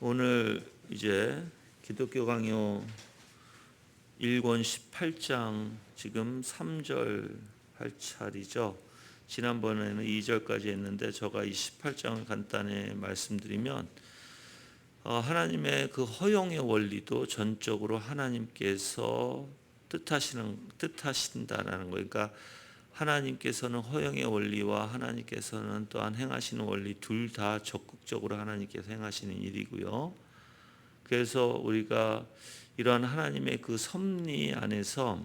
오늘 이제 기독교 강요 1권 18장 지금 3절 할 차례죠. 지난번에는 2절까지 했는데 제가 이 18장을 간단히 말씀드리면 하나님의 그 허용의 원리도 전적으로 하나님께서 뜻하신다라는 거예요. 그러니까 하나님께서는 허용의 원리와 하나님께서는 또한 행하시는 원리 둘 다 적극적으로 하나님께서 행하시는 일이고요. 그래서 우리가 이러한 하나님의 그 섭리 안에서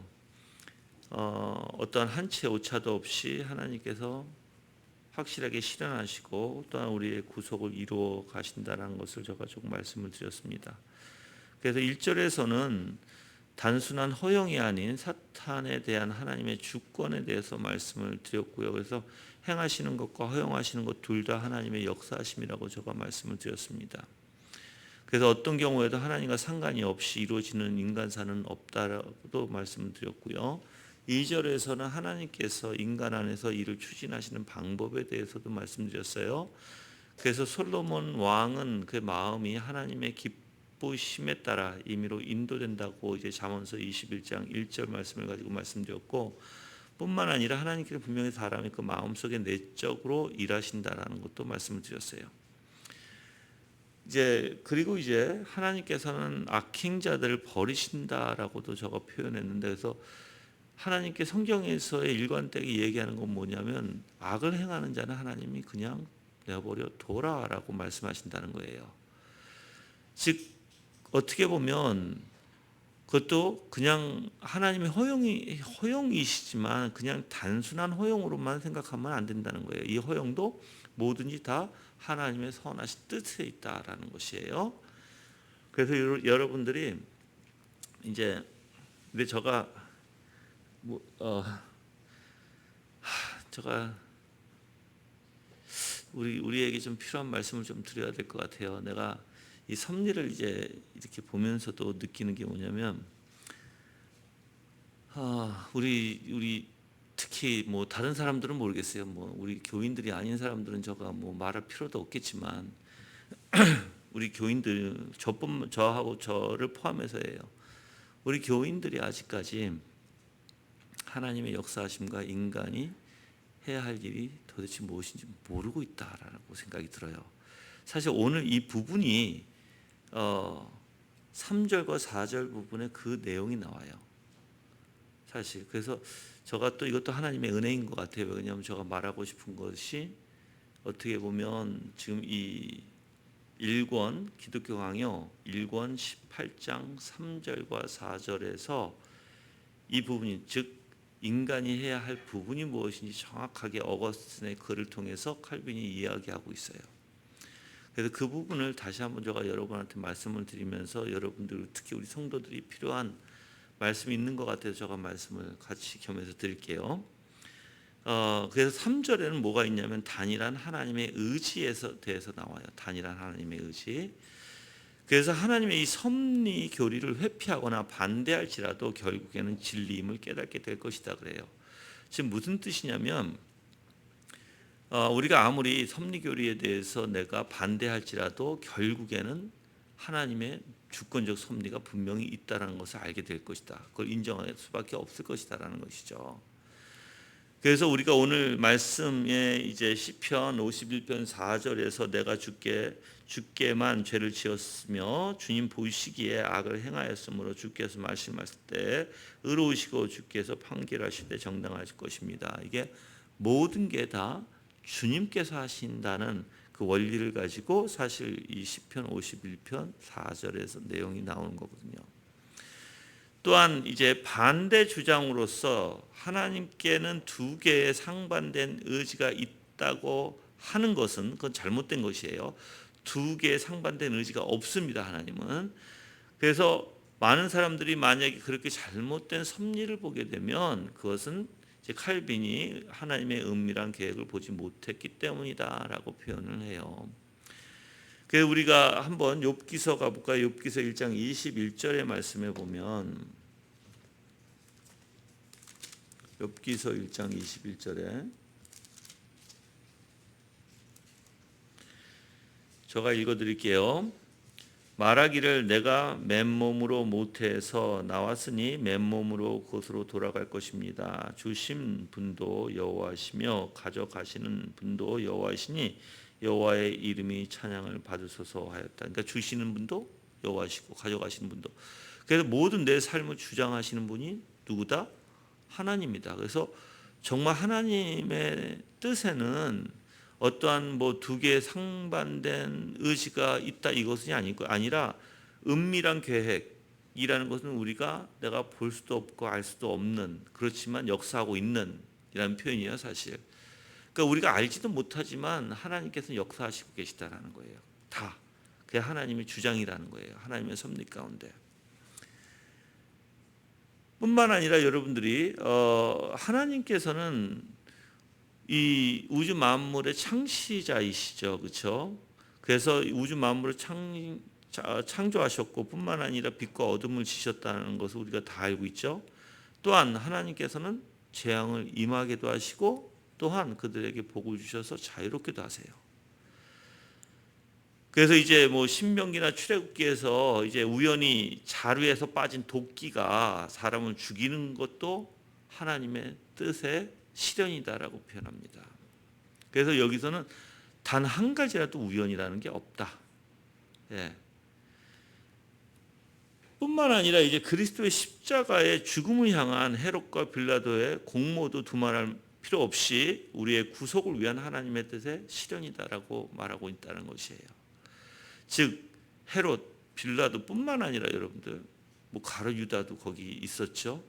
어떠한 한치의 오차도 없이 하나님께서 확실하게 실현하시고 또한 우리의 구속을 이루어 가신다는 것을 제가 조금 말씀을 드렸습니다. 그래서 1절에서는 단순한 허용이 아닌 사탄에 대한 하나님의 주권에 대해서 말씀을 드렸고요. 그래서 행하시는 것과 허용하시는 것 둘 다 하나님의 역사하심이라고 제가 말씀을 드렸습니다. 그래서 어떤 경우에도 하나님과 상관이 없이 이루어지는 인간사는 없다라고도 말씀을 드렸고요. 2절에서는 하나님께서 인간 안에서 일을 추진하시는 방법에 대해서도 말씀드렸어요. 그래서 솔로몬 왕은 그 마음이 하나님의 기쁘심에 따라 임의로 인도된다고 이제 잠언서 21장 1절 말씀을 가지고 말씀드렸고, 뿐만 아니라 하나님께서 분명히 사람의 그 마음속에 내적으로 일하신다라는 것도 말씀을 드렸어요. 그리고 하나님께서는 악행자들을 버리신다라고도 제가 표현했는데, 그래서 하나님께 성경에서의 일관되게 얘기하는 건 뭐냐면 악을 행하는 자는 하나님이 그냥 내버려 둬라라고 말씀하신다는 거예요. 즉 어떻게 보면 그것도 그냥 하나님의 허용이시지만 그냥 단순한 허용으로만 생각하면 안 된다는 거예요. 이 허용도 뭐든지 다 하나님의 선하신 뜻에 있다라는 것이에요. 그래서 여러분들이 근데 제가 우리에게 좀 필요한 말씀을 좀 드려야 될 것 같아요. 내가 이 섭리를 이렇게 보면서도 느끼는 게 뭐냐면, 우리 특히 다른 사람들은 모르겠어요. 우리 교인들이 아닌 사람들은 제가 말할 필요도 없겠지만, 우리 교인들 저하고 저를 포함해서예요. 우리 교인들이 아직까지 하나님의 역사하심과 인간이 해야 할 일이 도대체 무엇인지 모르고 있다라고 생각이 들어요. 사실 오늘 이 부분이 3절과 4절 부분에 그 내용이 나와요. 사실 그래서 제가 또 이것도 하나님의 은혜인 것 같아요. 왜냐하면 제가 말하고 싶은 것이 어떻게 보면 지금 이 1권 기독교 강요 1권 18장 3절과 4절에서 이 부분이 즉 인간이 해야 할 부분이 무엇인지 정확하게 어거스틴의 글을 통해서 칼빈이 이야기하고 있어요. 그래서 그 부분을 다시 한번 제가 여러분한테 말씀을 드리면서 여러분들 특히 우리 성도들이 필요한 말씀이 있는 것 같아서 제가 말씀을 같이 겸해서 드릴게요. 그래서 3절에는 뭐가 있냐면 단일한 하나님의 의지에서 대해서 나와요. 단일한 하나님의 의지. 그래서 하나님의 이 섭리 교리를 회피하거나 반대할지라도 결국에는 진리임을 깨닫게 될 것이다 그래요. 지금 무슨 뜻이냐면 우리가 아무리 섭리 교리에 대해서 내가 반대할지라도 결국에는 하나님의 주권적 섭리가 분명히 있다는 것을 알게 될 것이다. 그걸 인정할 수밖에 없을 것이다라는 것이죠. 그래서 우리가 오늘 말씀에 시편 51편 4절에서 내가 주께만 죄를 지었으며 주님 보시기에 악을 행하였으므로 주께서 말씀하실 때 의로우시고 주께서 판결하실 때 정당하실 것입니다. 이게 모든 게 다 주님께서 하신다는 그 원리를 가지고 사실 이 시편 51편 4절에서 내용이 나오는 거거든요. 또한 반대 주장으로서 하나님께는 두 개의 상반된 의지가 있다고 하는 것은 그건 잘못된 것이에요. 두 개의 상반된 의지가 없습니다. 하나님은. 그래서 많은 사람들이 만약에 그렇게 잘못된 섭리를 보게 되면 그것은 칼빈이 하나님의 은밀한 계획을 보지 못했기 때문이다라고 표현을 해요. 그래서 우리가 한번 욥기서 가볼까요? 욥기서 1장 21절의 말씀에 보면 욥기서 1장 21절에 제가 읽어드릴게요. 말하기를 내가 맨몸으로 모태에서 나왔으니 맨몸으로 그곳으로 돌아갈 것입니다. 주신 분도 여호와시며 가져가시는 분도 여호와시니 여호와의 이름이 찬양을 받으소서 하였다. 그러니까 주시는 분도 여호와시고 가져가시는 분도. 그래서 모든 내 삶을 주장하시는 분이 누구다? 하나님이다. 그래서 정말 하나님의 뜻에는 어떠한 뭐 두 개의 상반된 의지가 있다 이것이 아니라 은밀한 계획이라는 것은 우리가 내가 볼 수도 없고 알 수도 없는 그렇지만 역사하고 있는 이라는 표현이에요 사실. 그러니까 우리가 알지도 못하지만 하나님께서는 역사하시고 계시다라는 거예요. 다 그게 하나님의 주장이라는 거예요. 하나님의 섭리 가운데. 뿐만 아니라 여러분들이 하나님께서는 이 우주 만물의 창시자이시죠, 그렇죠? 그래서 우주 만물을 창조하셨고 뿐만 아니라 빛과 어둠을 지셨다는 것을 우리가 다 알고 있죠. 또한 하나님께서는 재앙을 임하게도 하시고 또한 그들에게 복을 주셔서 자유롭게도 하세요. 그래서 이제 뭐 신명기나 출애굽기에서 이제 우연히 자루에서 빠진 도끼가 사람을 죽이는 것도 하나님의 뜻의 실현이다라고 표현합니다. 그래서 여기서는 단 한 가지라도 우연이라는 게 없다. 예. 뿐만 아니라 이제 그리스도의 십자가의 죽음을 향한 헤롯과 빌라도의 공모도 두말할 필요 없이 우리의 구속을 위한 하나님의 뜻의 실현이다라고 말하고 있다는 것이에요. 즉 헤롯, 빌라도뿐만 아니라 여러분들 뭐 가룟 유다도 거기 있었죠.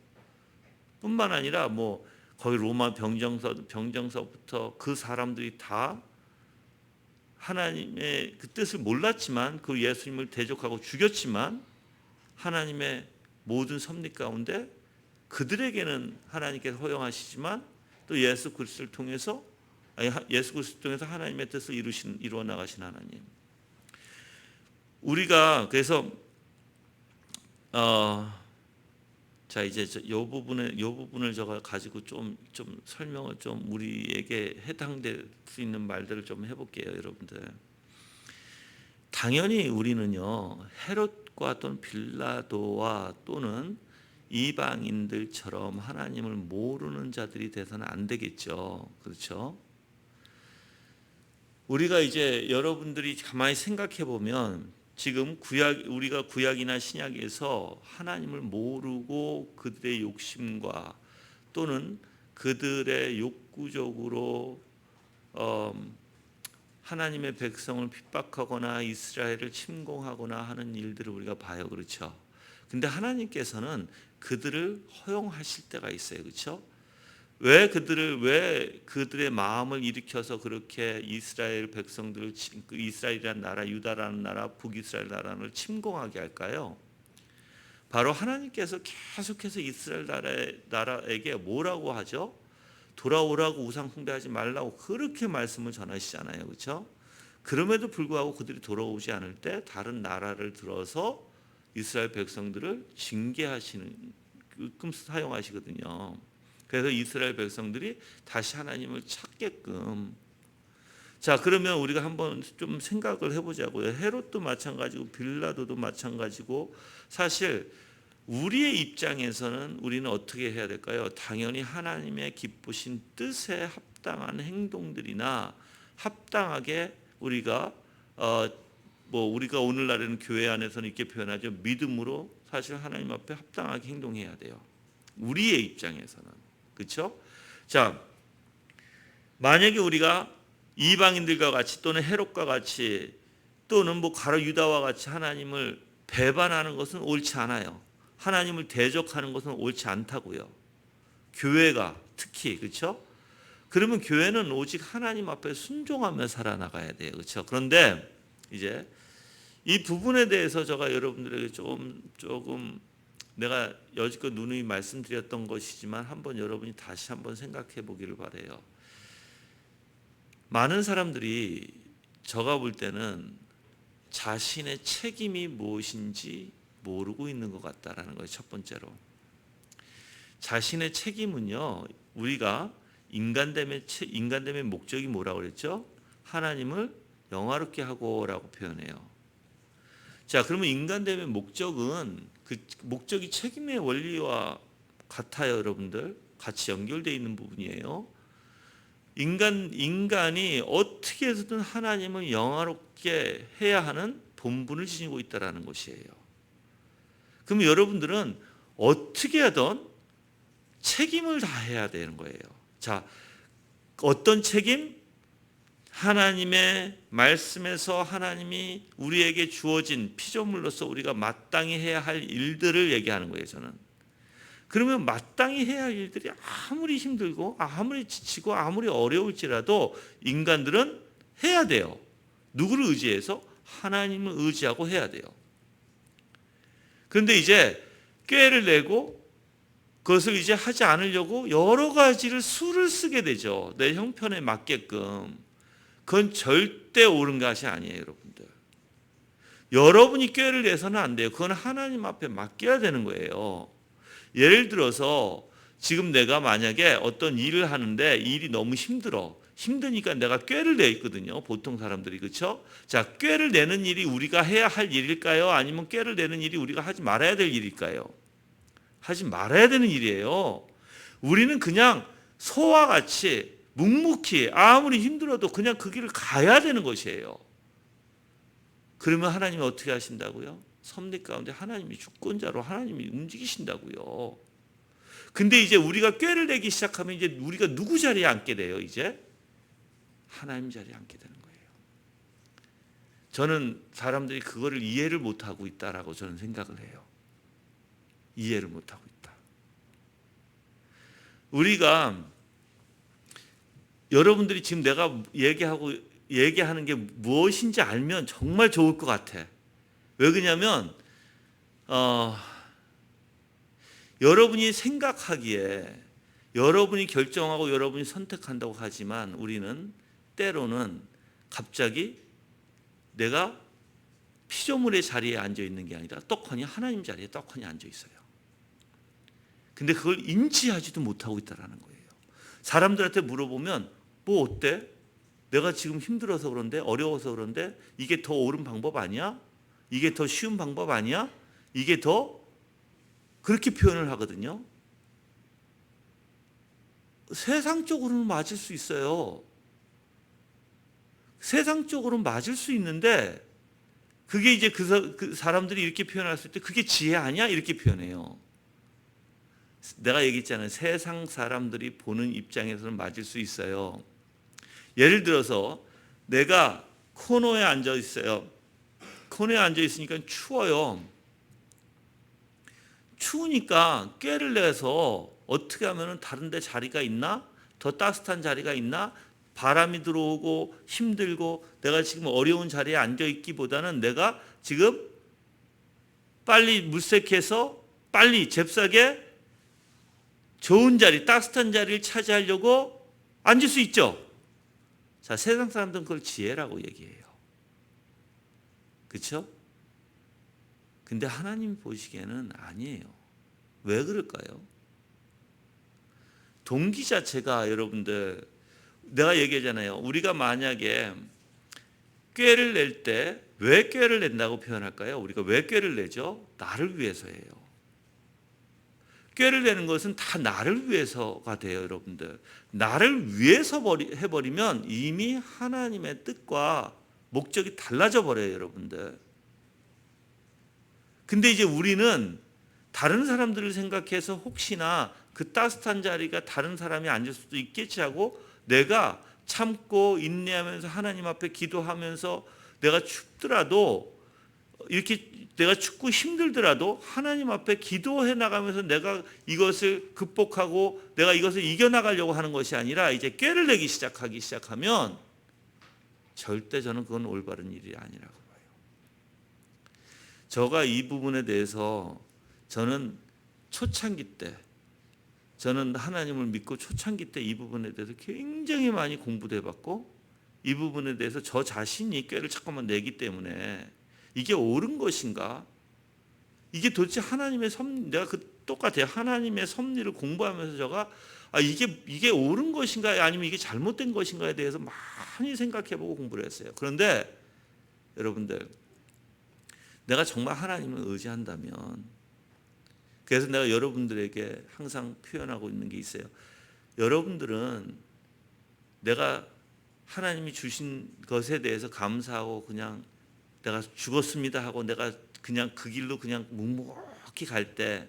뿐만 아니라 뭐 거기 로마 병정서부터 그 사람들이 다 하나님의 그 뜻을 몰랐지만 그 예수님을 대적하고 죽였지만 하나님의 모든 섭리 가운데 그들에게는 하나님께서 허용하시지만 또 예수 그리스도를 통해서 하나님의 뜻을 이루어 나가신 하나님. 우리가 그래서 자 이제 요 부분을 제가 가지고 좀 설명을 좀 우리에게 해당될 수 있는 말들을 좀 해볼게요, 여러분들. 당연히 우리는요 헤롯과 또는 빌라도와 또는 이방인들처럼 하나님을 모르는 자들이 돼서는 안 되겠죠, 그렇죠? 우리가 이제 여러분들이 가만히 생각해 보면 지금 우리가 구약이나 신약에서 하나님을 모르고 그들의 욕심과 또는 그들의 욕구적으로 하나님의 백성을 핍박하거나 이스라엘을 침공하거나 하는 일들을 우리가 봐요, 그렇죠? 근데 하나님께서는 그들을 허용하실 때가 있어요, 그렇죠? 왜 그들의 마음을 일으켜서 그렇게 이스라엘 백성들을 이스라엘이라는 나라, 유다라는 나라, 북이스라엘 나라를 침공하게 할까요? 바로 하나님께서 계속해서 이스라엘 나라에게 뭐라고 하죠? 돌아오라고 우상 숭배하지 말라고 그렇게 말씀을 전하시잖아요, 그렇죠? 그럼에도 불구하고 그들이 돌아오지 않을 때 다른 나라를 들어서 이스라엘 백성들을 징계하시는 끔 사용하시거든요. 그래서 이스라엘 백성들이 다시 하나님을 찾게끔. 자, 그러면 우리가 한번 좀 생각을 해보자고요. 헤롯도 마찬가지고 빌라도도 마찬가지고 사실 우리의 입장에서는 우리는 어떻게 해야 될까요? 당연히 하나님의 기쁘신 뜻에 합당한 행동들이나 합당하게 우리가 우리가 오늘날에는 교회 안에서는 이렇게 표현하죠. 믿음으로 사실 하나님 앞에 합당하게 행동해야 돼요. 우리의 입장에서는. 그렇죠? 자, 만약에 우리가 이방인들과 같이 또는 헤롯과 같이 또는 뭐 가룟 유다와 같이 하나님을 배반하는 것은 옳지 않아요. 하나님을 대적하는 것은 옳지 않다고요. 교회가 특히 그렇죠? 그러면 교회는 오직 하나님 앞에 순종하며 살아나가야 돼요. 그렇죠? 그런데 이제 이 부분에 대해서 제가 여러분들에게 조금 내가 여지껏 누누이 말씀드렸던 것이지만 한번 여러분이 다시 한번 생각해 보기를 바라요. 많은 사람들이 제가 볼 때는 자신의 책임이 무엇인지 모르고 있는 것 같다라는 거예요. 첫 번째로. 자신의 책임은요. 우리가 인간됨의 목적이 뭐라고 그랬죠? 하나님을 영화롭게 하고라고 표현해요. 자, 그러면 인간됨의 목적은 그 목적이 책임의 원리와 같아요, 여러분들. 같이 연결되어 있는 부분이에요. 인간이 어떻게 해서든 하나님을 영화롭게 해야 하는 본분을 지니고 있다는 것이에요. 그럼 여러분들은 어떻게 하든 책임을 다해야 되는 거예요. 자, 어떤 책임? 하나님의 말씀에서 하나님이 우리에게 주어진 피조물로서 우리가 마땅히 해야 할 일들을 얘기하는 거예요, 저는. 그러면 마땅히 해야 할 일들이 아무리 힘들고 아무리 지치고 아무리 어려울지라도 인간들은 해야 돼요. 누구를 의지해서? 하나님을 의지하고 해야 돼요. 그런데 이제 꾀를 내고 그것을 이제 하지 않으려고 여러 가지를 수를 쓰게 되죠. 내 형편에 맞게끔. 그건 절대 옳은 것이 아니에요, 여러분들. 여러분이 꾀를 내서는 안 돼요. 그건 하나님 앞에 맡겨야 되는 거예요. 예를 들어서 지금 내가 만약에 어떤 일을 하는데 일이 너무 힘드니까 내가 꾀를 내 있거든요. 보통 사람들이. 그렇죠? 자, 꾀를 내는 일이 우리가 해야 할 일일까요? 아니면 꾀를 내는 일이 우리가 하지 말아야 될 일일까요? 하지 말아야 되는 일이에요. 우리는 그냥 소와 같이 묵묵히 아무리 힘들어도 그냥 그 길을 가야 되는 것이에요. 그러면 하나님이 어떻게 하신다고요? 섭리 가운데 하나님이 주권자로 하나님이 움직이신다고요. 근데 이제 우리가 꾀를 내기 시작하면 이제 우리가 누구 자리에 앉게 돼요? 이제 하나님 자리에 앉게 되는 거예요. 저는 사람들이 그거를 이해를 못하고 있다라고 저는 생각을 해요. 이해를 못하고 있다. 우리가 여러분들이 지금 내가 얘기하는 게 무엇인지 알면 정말 좋을 것 같아. 왜 그러냐면 여러분이 생각하기에 여러분이 결정하고 여러분이 선택한다고 하지만 우리는 때로는 갑자기 내가 피조물의 자리에 앉아 있는 게 아니라 떡하니 하나님 자리에 떡하니 앉아 있어요. 근데 그걸 인지하지도 못하고 있다는 거예요. 사람들한테 물어보면 뭐 어때? 내가 지금 힘들어서 그런데 어려워서 그런데 이게 더 옳은 방법 아니야? 이게 더 쉬운 방법 아니야? 이게 더 그렇게 표현을 하거든요. 세상적으로는 맞을 수 있어요. 세상적으로는 맞을 수 있는데 그게 이제 그 사람들이 이렇게 표현할 때 그게 지혜 아니야? 이렇게 표현해요. 내가 얘기했잖아요. 세상 사람들이 보는 입장에서는 맞을 수 있어요. 예를 들어서 내가 코너에 앉아 있어요. 코너에 앉아 있으니까 추워요. 추우니까 꾀를 내서 어떻게 하면 다른 데 자리가 있나? 더 따뜻한 자리가 있나? 바람이 들어오고 힘들고 내가 지금 어려운 자리에 앉아 있기보다는 내가 지금 빨리 물색해서 빨리 잽싸게 좋은 자리, 따뜻한 자리를 차지하려고 앉을 수 있죠. 자, 세상 사람들은 그걸 지혜라고 얘기해요. 그렇죠? 근데 하나님 보시기에는 아니에요. 왜 그럴까요? 동기 자체가 여러분들 내가 얘기하잖아요. 우리가 만약에 꾀를 낼 때 왜 꾀를 낸다고 표현할까요? 우리가 왜 꾀를 내죠? 나를 위해서예요. 꾀를 내는 것은 다 나를 위해서가 돼요, 여러분들. 나를 위해서 해버리면 이미 하나님의 뜻과 목적이 달라져 버려요, 여러분들. 근데 이제 우리는 다른 사람들을 생각해서 혹시나 그 따뜻한 자리가 다른 사람이 앉을 수도 있겠지 하고 내가 참고 인내하면서 하나님 앞에 기도하면서 내가 춥더라도 이렇게 내가 춥고 힘들더라도 하나님 앞에 기도해 나가면서 내가 이것을 극복하고 내가 이것을 이겨나가려고 하는 것이 아니라 이제 꾀를 내기 시작하면 절대 저는 그건 올바른 일이 아니라고 봐요. 저가 이 부분에 대해서 저는 초창기 때 저는 하나님을 믿고 초창기 때 이 부분에 대해서 굉장히 많이 공부도 해봤고 이 부분에 대해서 저 자신이 꾀를 자꾸만 내기 때문에 이게 옳은 것인가? 이게 도대체 하나님의 섭리, 내가 똑같아요. 하나님의 섭리를 공부하면서 제가 이게 옳은 것인가 아니면 이게 잘못된 것인가에 대해서 많이 생각해보고 공부를 했어요. 그런데 여러분들 내가 정말 하나님을 의지한다면, 그래서 내가 여러분들에게 항상 표현하고 있는 게 있어요. 여러분들은 내가 하나님이 주신 것에 대해서 감사하고 그냥 내가 죽었습니다 하고 내가 그냥 그 길로 그냥 묵묵히 갈 때,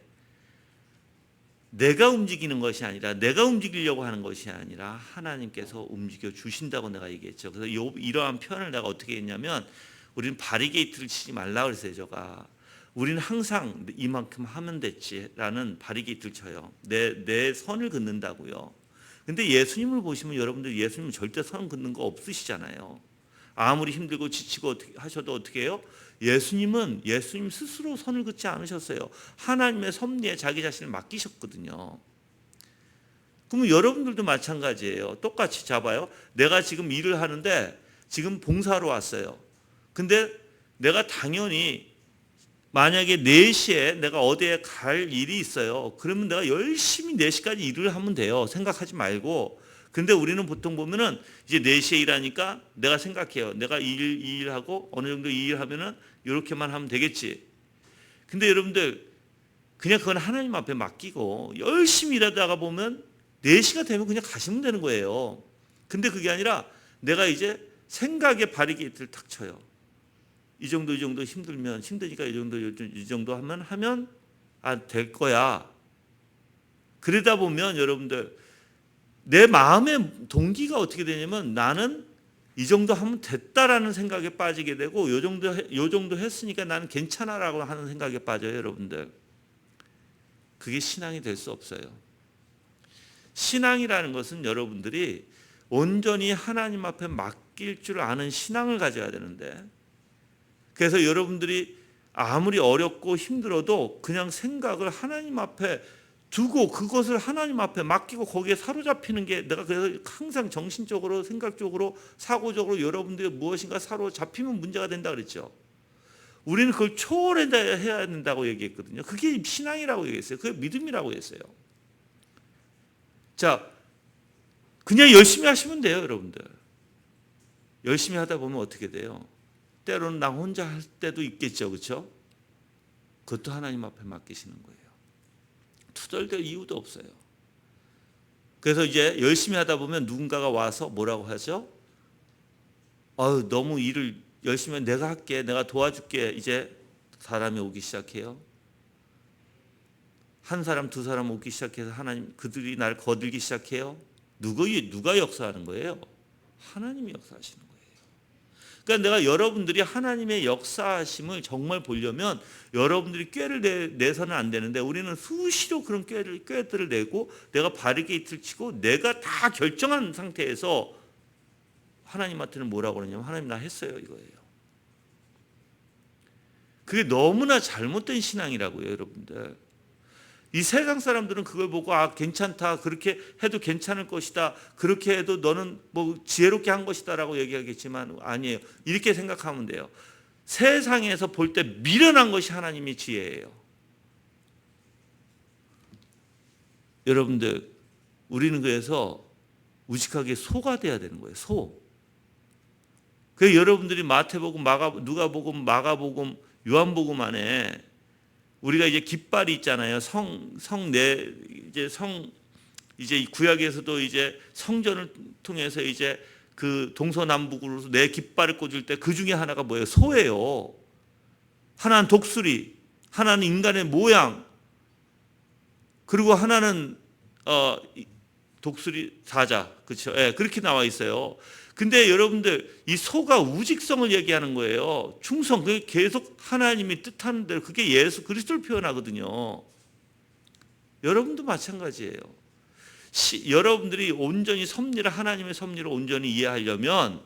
내가 움직이는 것이 아니라, 내가 움직이려고 하는 것이 아니라 하나님께서 움직여 주신다고 내가 얘기했죠. 그래서 이러한 표현을 내가 어떻게 했냐면, 우리는 바리게이트를 치지 말라 그랬어요. 제가 우리는 항상 이만큼 하면 됐지라는 바리게이트를 쳐요. 내 선을 긋는다고요. 근데 예수님을 보시면 여러분들 예수님은 절대 선 긋는 거 없으시잖아요. 아무리 힘들고 지치고 하셔도 어떻게 해요? 예수님 스스로 선을 긋지 않으셨어요. 하나님의 섭리에 자기 자신을 맡기셨거든요. 그러면 여러분들도 마찬가지예요. 똑같이 잡아요. 내가 지금 일을 하는데 지금 봉사하러 왔어요. 근데 내가 당연히 만약에 4시에 내가 어디에 갈 일이 있어요. 그러면 내가 열심히 4시까지 일을 하면 돼요. 생각하지 말고. 근데 우리는 보통 보면은 이제 4시에 일하니까 내가 생각해요. 내가 이 일하고 어느 정도 이 일하면은 이렇게만 하면 되겠지. 근데 여러분들 그냥 그건 하나님 앞에 맡기고 열심히 일하다가 보면 4시가 되면 그냥 가시면 되는 거예요. 근데 그게 아니라 내가 이제 생각의 바리게이트를 탁 쳐요. 이 정도 힘드니까 이 정도 하면 될 거야. 그러다 보면 여러분들 내 마음의 동기가 어떻게 되냐면, 나는 이 정도 하면 됐다라는 생각에 빠지게 되고, 요 정도 했으니까 나는 괜찮아라고 하는 생각에 빠져요. 여러분들, 그게 신앙이 될 수 없어요. 신앙이라는 것은 여러분들이 온전히 하나님 앞에 맡길 줄 아는 신앙을 가져야 되는데, 그래서 여러분들이 아무리 어렵고 힘들어도 그냥 생각을 하나님 앞에 두고 그것을 하나님 앞에 맡기고 거기에 사로잡히는 게, 내가 그래서 항상 정신적으로, 생각적으로, 사고적으로 여러분들이 무엇인가 사로잡히면 문제가 된다 그랬죠. 우리는 그걸 초월해야 된다고 얘기했거든요. 그게 신앙이라고 얘기했어요. 그게 믿음이라고 했어요. 자, 그냥 열심히 하시면 돼요. 여러분들, 열심히 하다 보면 어떻게 돼요? 때로는 나 혼자 할 때도 있겠죠. 그렇죠? 그것도 하나님 앞에 맡기시는 거예요. 투덜댈 이유도 없어요. 그래서 이제 열심히 하다 보면 누군가가 와서 뭐라고 하죠? 너무 일을 열심히 하면 내가 할게, 내가 도와줄게. 이제 사람이 오기 시작해요. 한 사람, 두 사람 오기 시작해서 하나님, 그들이 날 거들기 시작해요. 누가 역사하는 거예요? 하나님이 역사하시는 거예요. 그러니까 내가 여러분들이 하나님의 역사하심을 정말 보려면 여러분들이 꾀를 내서는 안 되는데, 우리는 수시로 그런 꾀들을 내고 내가 바리게이트를 치고 내가 다 결정한 상태에서 하나님한테는 뭐라고 그러냐면, 하나님 나 했어요 이거예요. 그게 너무나 잘못된 신앙이라고요. 여러분들, 이 세상 사람들은 그걸 보고 괜찮다, 그렇게 해도 괜찮을 것이다, 그렇게 해도 너는 뭐 지혜롭게 한 것이다라고 얘기하겠지만 아니에요. 이렇게 생각하면 돼요. 세상에서 볼 때 미련한 것이 하나님의 지혜예요. 여러분들, 우리는 그래서 우직하게 소가 돼야 되는 거예요. 소. 그래서 여러분들이 마태복음, 누가복음, 마가복음, 요한복음 안에 우리가 이제 깃발이 있잖아요. 이제 구약에서도 이제 성전을 통해서 이제 그 동서남북으로 내 깃발을 꽂을 때 그 중에 하나가 뭐예요? 소예요. 하나는 독수리, 하나는 인간의 모양, 그리고 하나는 독수리 사자, 그렇죠? 예, 그렇게 나와 있어요. 근데 여러분들, 이 소가 우직성을 얘기하는 거예요. 충성, 그게 계속 하나님이 뜻하는 대로, 그게 예수 그리스도를 표현하거든요. 여러분도 마찬가지예요. 여러분들이 온전히 섭리를, 하나님의 섭리를 온전히 이해하려면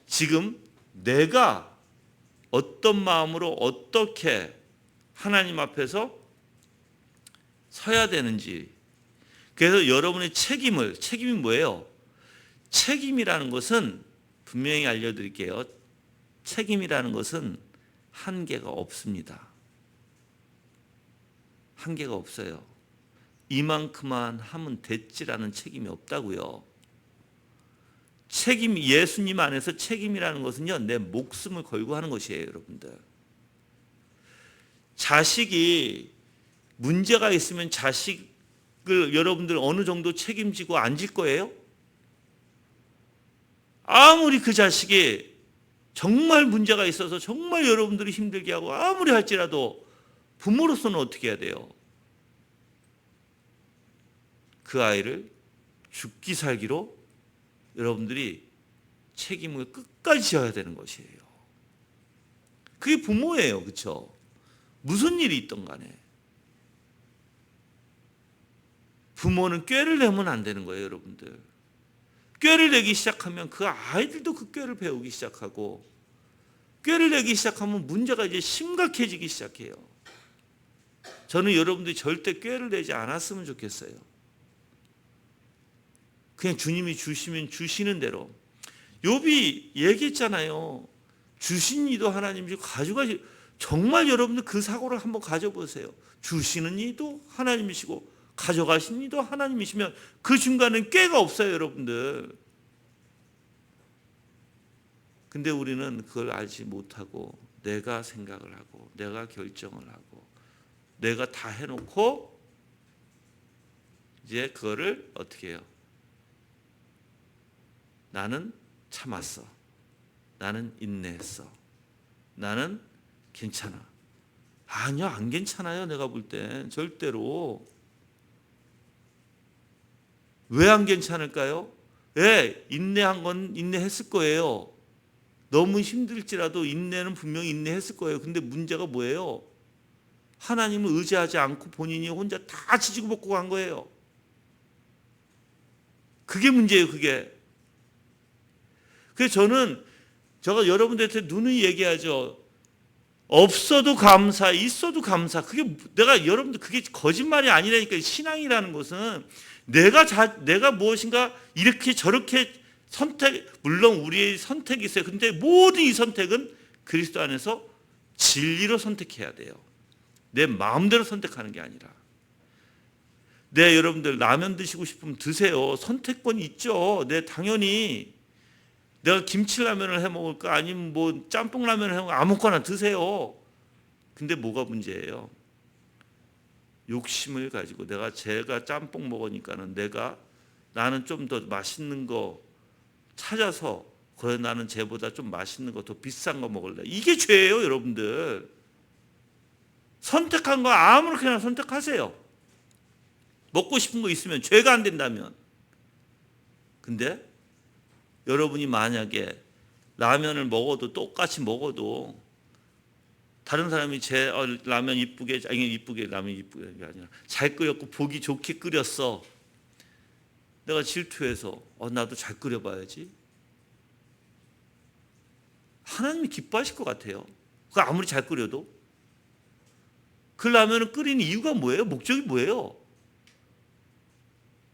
지금 내가 어떤 마음으로 어떻게 하나님 앞에서 서야 되는지, 그래서 여러분의 책임이 뭐예요? 책임이라는 것은 분명히 알려드릴게요. 책임이라는 것은 한계가 없습니다. 한계가 없어요. 이만큼만 하면 됐지라는 책임이 없다고요. 예수님 안에서 책임이라는 것은요, 내 목숨을 걸고 하는 것이에요. 여러분들, 자식이 문제가 있으면 자식을 여러분들 어느 정도 책임지고 앉을 거예요? 아무리 그 자식이 정말 문제가 있어서 정말 여러분들이 힘들게 하고 아무리 할지라도 부모로서는 어떻게 해야 돼요? 그 아이를 죽기 살기로 여러분들이 책임을 끝까지 져야 되는 것이에요. 그게 부모예요. 그렇죠? 무슨 일이 있든 간에. 부모는 꾀를 내면 안 되는 거예요, 여러분들. 꾀를 내기 시작하면 그 아이들도 그 꾀를 배우기 시작하고, 꾀를 내기 시작하면 문제가 이제 심각해지기 시작해요. 저는 여러분들이 절대 꾀를 내지 않았으면 좋겠어요. 그냥 주님이 주시면 주시는 대로. 욥이 얘기했잖아요. 주신 이도 하나님이시고 가져가시. 정말 여러분들 그 사고를 한번 가져보세요. 주시는 이도 하나님이시고 가져가신 이도 하나님이시면 그 중간은 꾀가 없어요, 여러분들. 근데 우리는 그걸 알지 못하고 내가 생각을 하고 내가 결정을 하고 내가 다 해놓고 이제 그거를 어떻게 해요? 나는 참았어. 나는 인내했어. 나는 괜찮아. 아니요, 안 괜찮아요. 내가 볼 땐 절대로. 왜 안 괜찮을까요? 왜? 인내한 건 인내했을 거예요. 너무 힘들지라도 인내는 분명히 인내했을 거예요. 근데 문제가 뭐예요? 하나님을 의지하지 않고 본인이 혼자 다 지지고 볶고 간 거예요. 그게 문제예요, 그게. 그래서 제가 여러분들한테 누누이 얘기하죠. 없어도 감사, 있어도 감사. 그게 내가 여러분들 그게 거짓말이 아니라니까. 신앙이라는 것은 내가 무엇인가 이렇게 저렇게 선택, 물론 우리의 선택이 있어요. 근데 모든 이 선택은 그리스도 안에서 진리로 선택해야 돼요. 내 마음대로 선택하는 게 아니라. 네, 여러분들 라면 드시고 싶으면 드세요. 선택권이 있죠. 네, 당연히. 내가 김치라면을 해 먹을까 아니면 뭐 짬뽕라면을 해 먹을까 아무거나 드세요. 근데 뭐가 문제예요? 욕심을 가지고 제가 짬뽕 먹으니까는 나는 좀 더 맛있는 거 찾아서 그래 나는 쟤보다 좀 맛있는 거 더 비싼 거 먹을래. 이게 죄예요, 여러분들. 선택한 거 아무렇게나 선택하세요. 먹고 싶은 거 있으면 죄가 안 된다면. 근데 여러분이 만약에 라면을 먹어도 똑같이 먹어도 다른 사람이 제 라면 이쁘게 라면 이쁘게 게 아니라 잘 끓였고 보기 좋게 끓였어. 내가 질투해서 나도 잘 끓여봐야지. 하나님이 기뻐하실 것 같아요. 그 아무리 잘 끓여도. 그 라면을 끓이는 이유가 뭐예요? 목적이 뭐예요?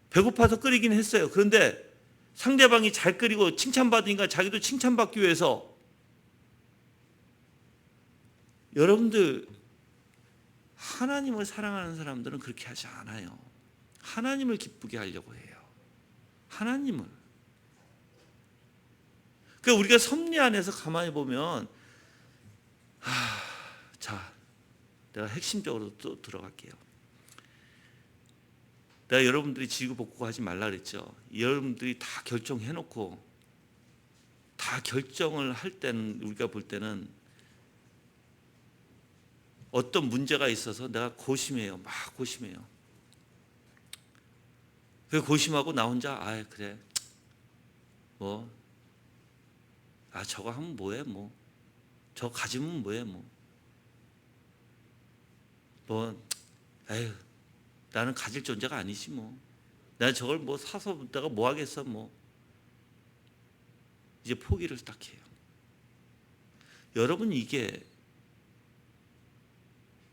배고파서 끓이긴 했어요. 그런데 상대방이 잘 끓이고 칭찬받으니까 자기도 칭찬받기 위해서. 여러분들 하나님을 사랑하는 사람들은 그렇게 하지 않아요. 하나님을 기쁘게 하려고 해요. 하나님을. 그러니까 우리가 섭리 안에서 가만히 보면 자, 내가 핵심적으로 또 들어갈게요. 내가 여러분들이 지구 복구 하지 말라 그랬죠. 여러분들이 다 결정해놓고 다 결정을 할 때는 우리가 볼 때는 어떤 문제가 있어서 내가 고심해요. 막 고심해요. 그 고심하고 나 혼자 그래 저거 하면 뭐해 저거 가지면 뭐해 에휴 나는 가질 존재가 아니지 내가 저걸 사서 내가 뭐 하겠어 이제 포기를 딱 해요. 여러분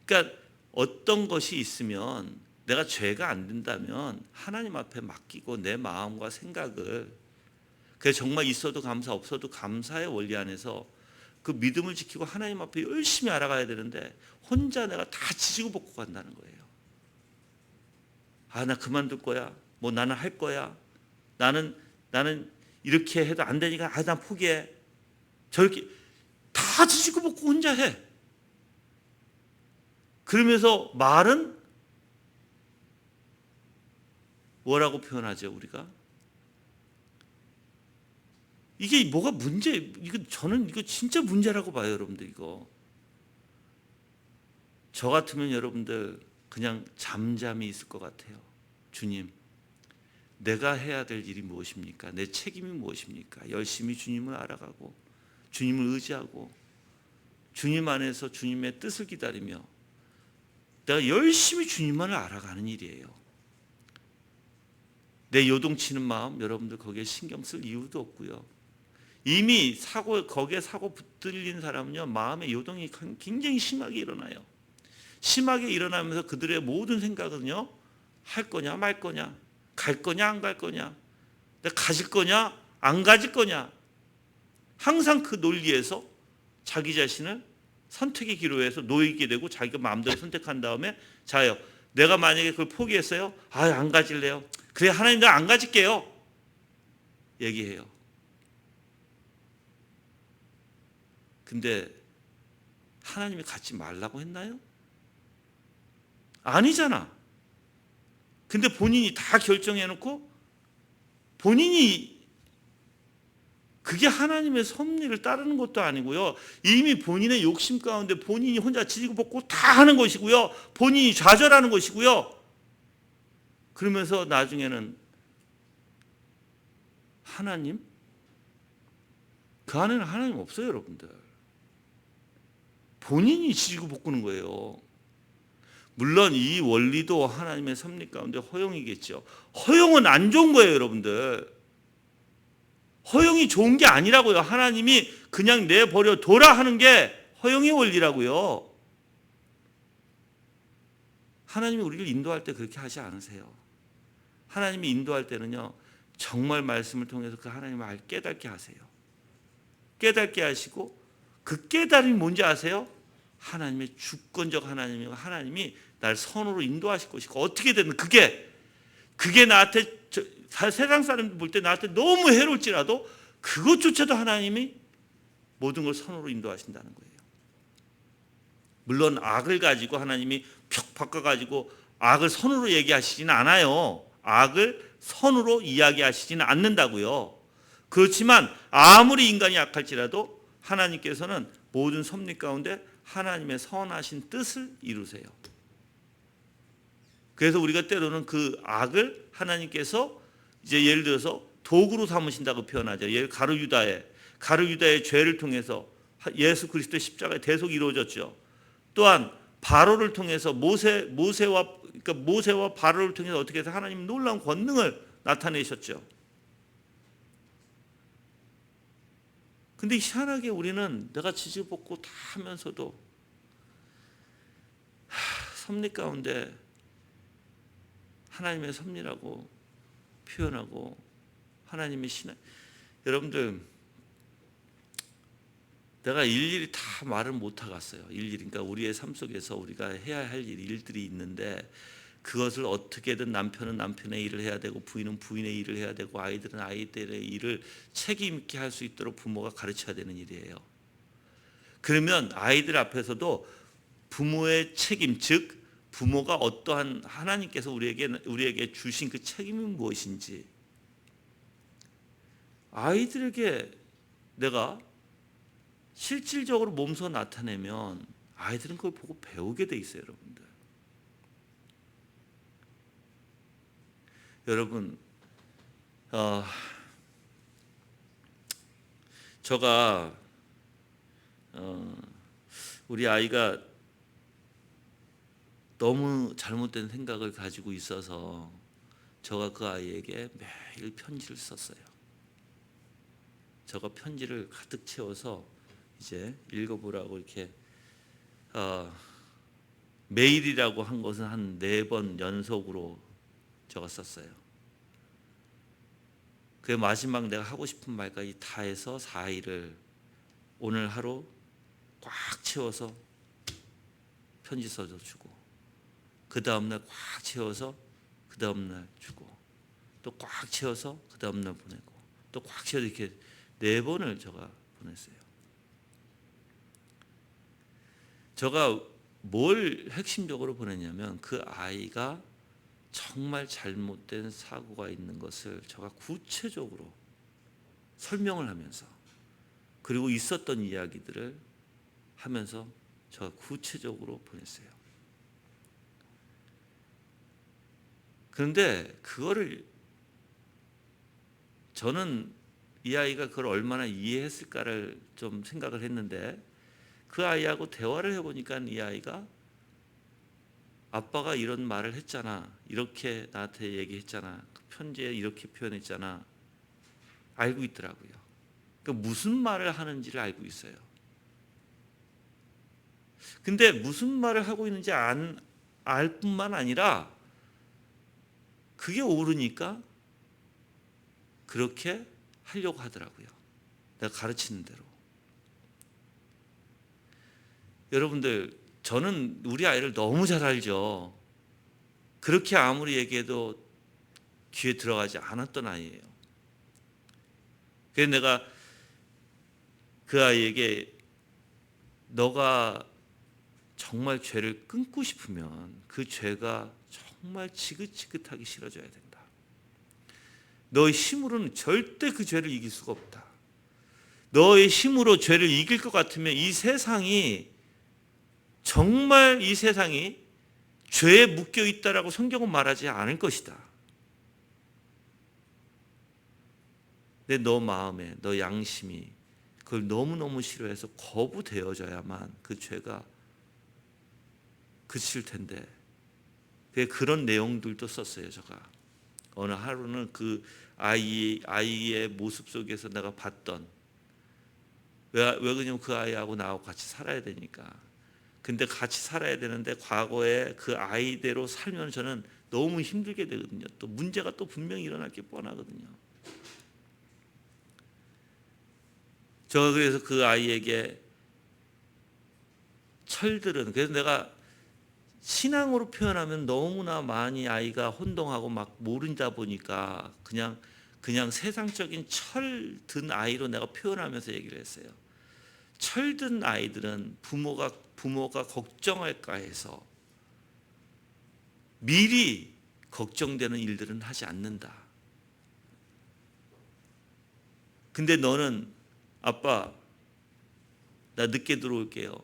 그러니까 어떤 것이 있으면 내가 죄가 안 된다면 하나님 앞에 맡기고 내 마음과 생각을 그래서 정말 있어도 감사 없어도 감사의 원리 안에서 그 믿음을 지키고 하나님 앞에 열심히 알아가야 되는데 혼자 내가 다 지지고 볶고 간다는 거예요. 나 그만둘 거야. 나는 할 거야. 나는 이렇게 해도 안 되니까 난 포기해. 저렇게 다 지지고 볶고 혼자 해. 그러면서 말은 뭐라고 표현하죠, 우리가? 이게 뭐가 문제? 저는 이거 진짜 문제라고 봐요, 여러분들. 이거 저 같으면 여러분들 그냥 잠잠히 있을 것 같아요. 주님, 내가 해야 될 일이 무엇입니까? 내 책임이 무엇입니까? 열심히 주님을 알아가고 주님을 의지하고 주님 안에서 주님의 뜻을 기다리며 내가 열심히 주님만을 알아가는 일이에요. 내 요동치는 마음, 여러분들 거기에 신경 쓸 이유도 없고요. 이미 거기에 사고 붙들린 사람은요, 마음의 요동이 굉장히 심하게 일어나요. 심하게 일어나면서 그들의 모든 생각은요, 할 거냐 말 거냐, 갈 거냐 안 갈 거냐, 내가 가질 거냐 안 가질 거냐, 항상 그 논리에서 자기 자신을 선택의 기로에서 놓이게 되고 자기가 마음대로 선택한 다음에 자요, 내가 만약에 그걸 포기했어요, 안 가질래요, 그래 하나님 내가 안 가질게요 얘기해요. 근데 하나님이 갖지 말라고 했나요? 아니잖아. 근데 본인이 다 결정해놓고 본인이 그게 하나님의 섭리를 따르는 것도 아니고요. 이미 본인의 욕심 가운데 본인이 혼자 지지고 볶고 다 하는 것이고요. 본인이 좌절하는 것이고요. 그러면서 나중에는 하나님? 그 안에는 하나님 없어요, 여러분들. 본인이 지지고 볶는 거예요. 물론 이 원리도 하나님의 섭리 가운데 허용이겠죠. 허용은 안 좋은 거예요, 여러분들. 허용이 좋은 게 아니라고요. 하나님이 그냥 내버려 둬라 하는 게 허용의 원리라고요. 하나님이 우리를 인도할 때 그렇게 하지 않으세요. 하나님이 인도할 때는요, 정말 말씀을 통해서 그 하나님을 깨닫게 하세요. 깨닫게 하시고 그 깨달음이 뭔지 아세요? 하나님의 주권적 하나님이고 하나님이 날 선으로 인도하실 것이고 어떻게 되든 그게 나한테 세상 사람들 볼 때 나한테 너무 해로울지라도 그것조차도 하나님이 모든 걸 선으로 인도하신다는 거예요. 물론 악을 가지고 하나님이 펴 바꿔가지고 악을 선으로 얘기하시지는 않아요. 악을 선으로 이야기하시지는 않는다고요. 그렇지만 아무리 인간이 악할지라도 하나님께서는 모든 섭리 가운데 하나님의 선하신 뜻을 이루세요. 그래서 우리가 때로는 그 악을 하나님께서 이제 예를 들어서 도구로 삼으신다고 표현하죠. 가룟유다의 죄를 통해서 예수 그리스도의 십자가의 대속이 이루어졌죠. 또한 바로를 통해서 모세와 바로를 통해서 어떻게 해서 하나님 놀라운 권능을 나타내셨죠. 근데 희한하게 우리는 내가 지지볶고 다 하면서도 섭리 가운데 하나님의 섭리라고 표현하고 하나님의 신앙. 여러분들, 내가 일일이 다 말을 못 하겠어요. 그러니까 우리의 삶 속에서 우리가 해야 할 일들이 있는데 그것을 어떻게든 남편은 남편의 일을 해야 되고 부인은 부인의 일을 해야 되고 아이들은 아이들의 일을 책임 있게 할 수 있도록 부모가 가르쳐야 되는 일이에요. 그러면 아이들 앞에서도 부모의 책임, 즉 부모가 어떠한 하나님께서 우리에게 주신 그 책임이 무엇인지 아이들에게 내가 실질적으로 몸소 나타내면 아이들은 그걸 보고 배우게 돼 있어요, 여러분들. 여러분, 제가 우리 아이가 너무 잘못된 생각을 가지고 있어서 제가 그 아이에게 매일 편지를 썼어요. 제가 편지를 가득 채워서 이제 읽어보라고 이렇게 메일이라고 한 것은 한 4번 연속으로 제가 썼어요. 그 마지막 내가 하고 싶은 말까지 다 해서 4일을 오늘 하루 꽉 채워서 편지 써서 주고 그 다음날 꽉 채워서 그 다음날 주고 또 꽉 채워서 그 다음날 보내고 또 꽉 채워서 이렇게 4번을 제가 보냈어요. 제가 뭘 핵심적으로 보냈냐면 그 아이가 정말 잘못된 사고가 있는 것을 제가 구체적으로 설명을 하면서, 그리고 있었던 이야기들을 하면서 제가 구체적으로 보냈어요. 그런데 그거를 저는 이 아이가 그걸 얼마나 이해했을까를 좀 생각을 했는데, 그 아이하고 대화를 해보니까 이 아이가 아빠가 이런 말을 했잖아, 이렇게 나한테 얘기했잖아, 그 편지에 이렇게 표현했잖아, 알고 있더라고요. 그러니까 무슨 말을 하는지를 알고 있어요. 근데 무슨 말을 하고 있는지 알 뿐만 아니라 그게 옳으니까 그렇게 하려고 하더라고요. 내가 가르치는 대로. 여러분들, 저는 우리 아이를 너무 잘 알죠. 그렇게 아무리 얘기해도 귀에 들어가지 않았던 아이예요. 그래서 내가 그 아이에게 너가 정말 죄를 끊고 싶으면 그 죄가 정말 지긋지긋하게 싫어져야 된다. 너의 힘으로는 절대 그 죄를 이길 수가 없다. 너의 힘으로 죄를 이길 것 같으면 이 세상이 정말 이 세상이 죄에 묶여 있다라고 성경은 말하지 않을 것이다. 근데 너 마음에, 너 양심이 그걸 너무너무 싫어해서 거부되어져야만 그 죄가 그칠 텐데, 그런 내용들도 썼어요. 제가 어느 하루는 그 아이의 모습 속에서 내가 봤던, 왜 그러냐면 그 아이하고 나하고 같이 살아야 되니까. 근데 같이 살아야 되는데 과거에 그 아이대로 살면 저는 너무 힘들게 되거든요. 또 문제가 또 분명히 일어날 게 뻔하거든요. 제가 그래서 그 아이에게 철들은, 그래서 내가 신앙으로 표현하면 너무나 많이 아이가 혼동하고 막 모른다 보니까 그냥 세상적인 철든 아이로 내가 표현하면서 얘기를 했어요. 철든 아이들은 부모가 걱정할까 해서 미리 걱정되는 일들은 하지 않는다. 근데 너는 아빠, 나 늦게 들어올게요.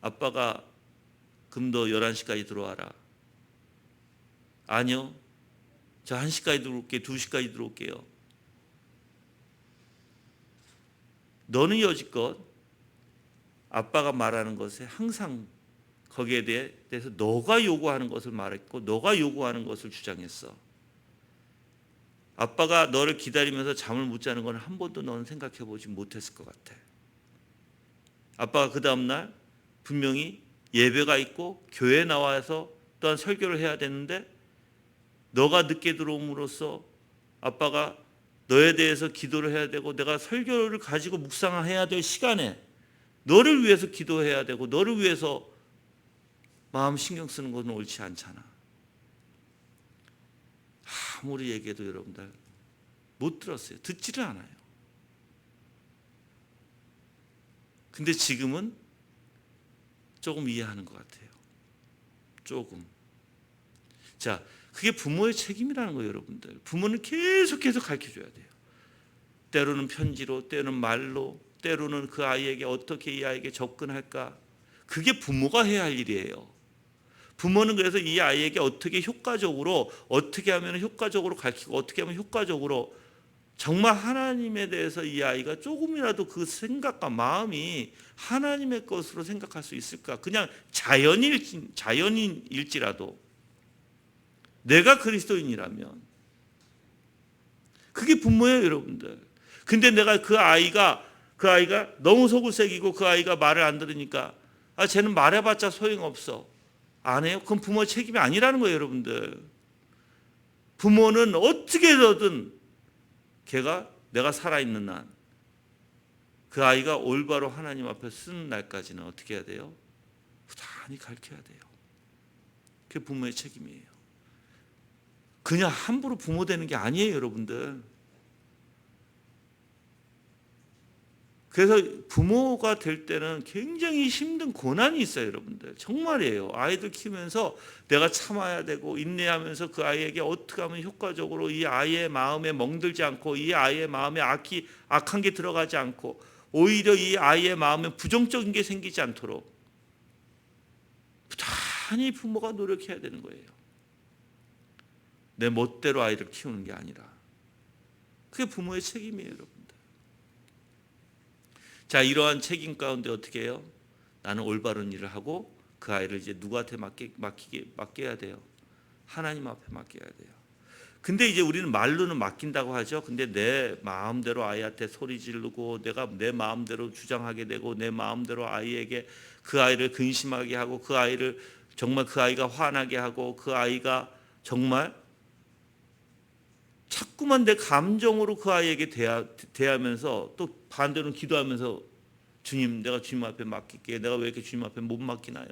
아빠가 그럼 너 11시까지 들어와라. 아니요. 저 1시까지 들어올게요. 2시까지 들어올게요. 너는 여지껏 아빠가 말하는 것에 항상 거기에 대해서 너가 요구하는 것을 말했고 너가 요구하는 것을 주장했어. 아빠가 너를 기다리면서 잠을 못 자는 건 한 번도 너는 생각해 보지 못했을 것 같아. 아빠가 그 다음날 분명히 예배가 있고 교회에 나와서 또한 설교를 해야 되는데 너가 늦게 들어옴으로써 아빠가 너에 대해서 기도를 해야 되고 내가 설교를 가지고 묵상해야 될 시간에 너를 위해서 기도해야 되고 너를 위해서 마음 신경 쓰는 것은 옳지 않잖아. 아무리 얘기해도 여러분들 못 들었어요. 듣지를 않아요. 근데 지금은 조금 이해하는 것 같아요. 조금. 자, 그게 부모의 책임이라는 거예요, 여러분들. 부모는 계속해서 가르쳐줘야 돼요. 때로는 편지로, 때로는 말로, 때로는 그 아이에게 어떻게 이 아이에게 접근할까. 그게 부모가 해야 할 일이에요. 부모는 그래서 이 아이에게 어떻게 하면 효과적으로 가르치고 어떻게 하면 효과적으로 정말 하나님에 대해서 이 아이가 조금이라도 그 생각과 마음이 하나님의 것으로 생각할 수 있을까? 그냥 자연인일지라도 내가 그리스도인이라면 그게 부모예요, 여러분들. 근데 내가 그 아이가 너무 속을 새기고 그 아이가 말을 안 들으니까 쟤는 말해봤자 소용없어. 안 해요? 그건 부모의 책임이 아니라는 거예요, 여러분들. 부모는 어떻게 해서든 내가 살아있는 한 그 아이가 올바로 하나님 앞에 쓰는 날까지는 어떻게 해야 돼요? 부단히 가르쳐야 돼요. 그게 부모의 책임이에요. 그냥 함부로 부모 되는 게 아니에요, 여러분들. 그래서 부모가 될 때는 굉장히 힘든 고난이 있어요, 여러분들. 정말이에요. 아이들 키우면서 내가 참아야 되고 인내하면서 그 아이에게 어떻게 하면 효과적으로 이 아이의 마음에 멍들지 않고 이 아이의 마음에 악한 게 들어가지 않고 오히려 이 아이의 마음에 부정적인 게 생기지 않도록 부단히 부모가 노력해야 되는 거예요. 내 멋대로 아이를 키우는 게 아니라. 그게 부모의 책임이에요, 여러분들. 자, 이러한 책임 가운데 어떻게 해요? 나는 올바른 일을 하고 그 아이를 이제 누구한테 맡겨야 돼요? 하나님 앞에 맡겨야 돼요. 근데 이제 우리는 말로는 맡긴다고 하죠. 근데 내 마음대로 아이한테 소리 지르고 내가 내 마음대로 주장하게 되고 내 마음대로 아이에게 그 아이를 근심하게 하고 그 아이를 정말 그 아이가 화나게 하고 그 아이가 정말 자꾸만 내 감정으로 그 아이에게 대하면서 또 반대로는 기도하면서 주님, 내가 주님 앞에 맡길게. 내가 왜 이렇게 주님 앞에 못 맡기나요?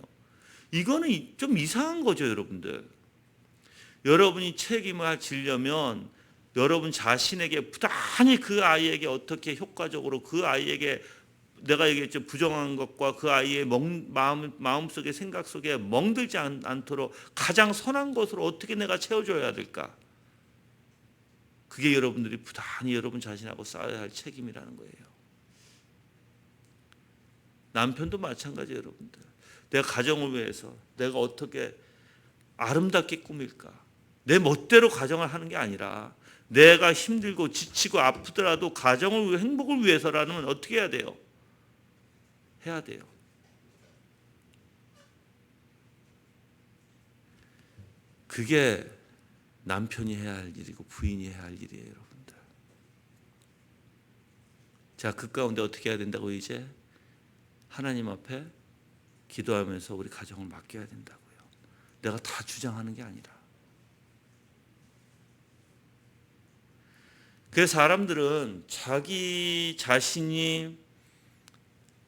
이거는 좀 이상한 거죠, 여러분들. 여러분이 책임을 지려면 여러분 자신에게 부단히 그 아이에게 어떻게 효과적으로 그 아이에게 내가 얘기했죠, 부정한 것과 그 아이의 마음속에 생각 속에 멍들지 않도록 가장 선한 것으로 어떻게 내가 채워줘야 될까? 그게 여러분들이 부단히 여러분 자신하고 싸워야 할 책임이라는 거예요. 남편도 마찬가지예요, 여러분들. 내가 가정을 위해서 내가 어떻게 아름답게 꾸밀까? 내 멋대로 가정을 하는 게 아니라 내가 힘들고 지치고 아프더라도 가정을 위해 행복을 위해서라면 어떻게 해야 돼요? 해야 돼요. 그게 남편이 해야 할 일이고 부인이 해야 할 일이에요, 여러분들. 자, 그 가운데 어떻게 해야 된다고? 이제 하나님 앞에 기도하면서 우리 가정을 맡겨야 된다고요. 내가 다 주장하는 게 아니라. 그래서 사람들은 자기 자신이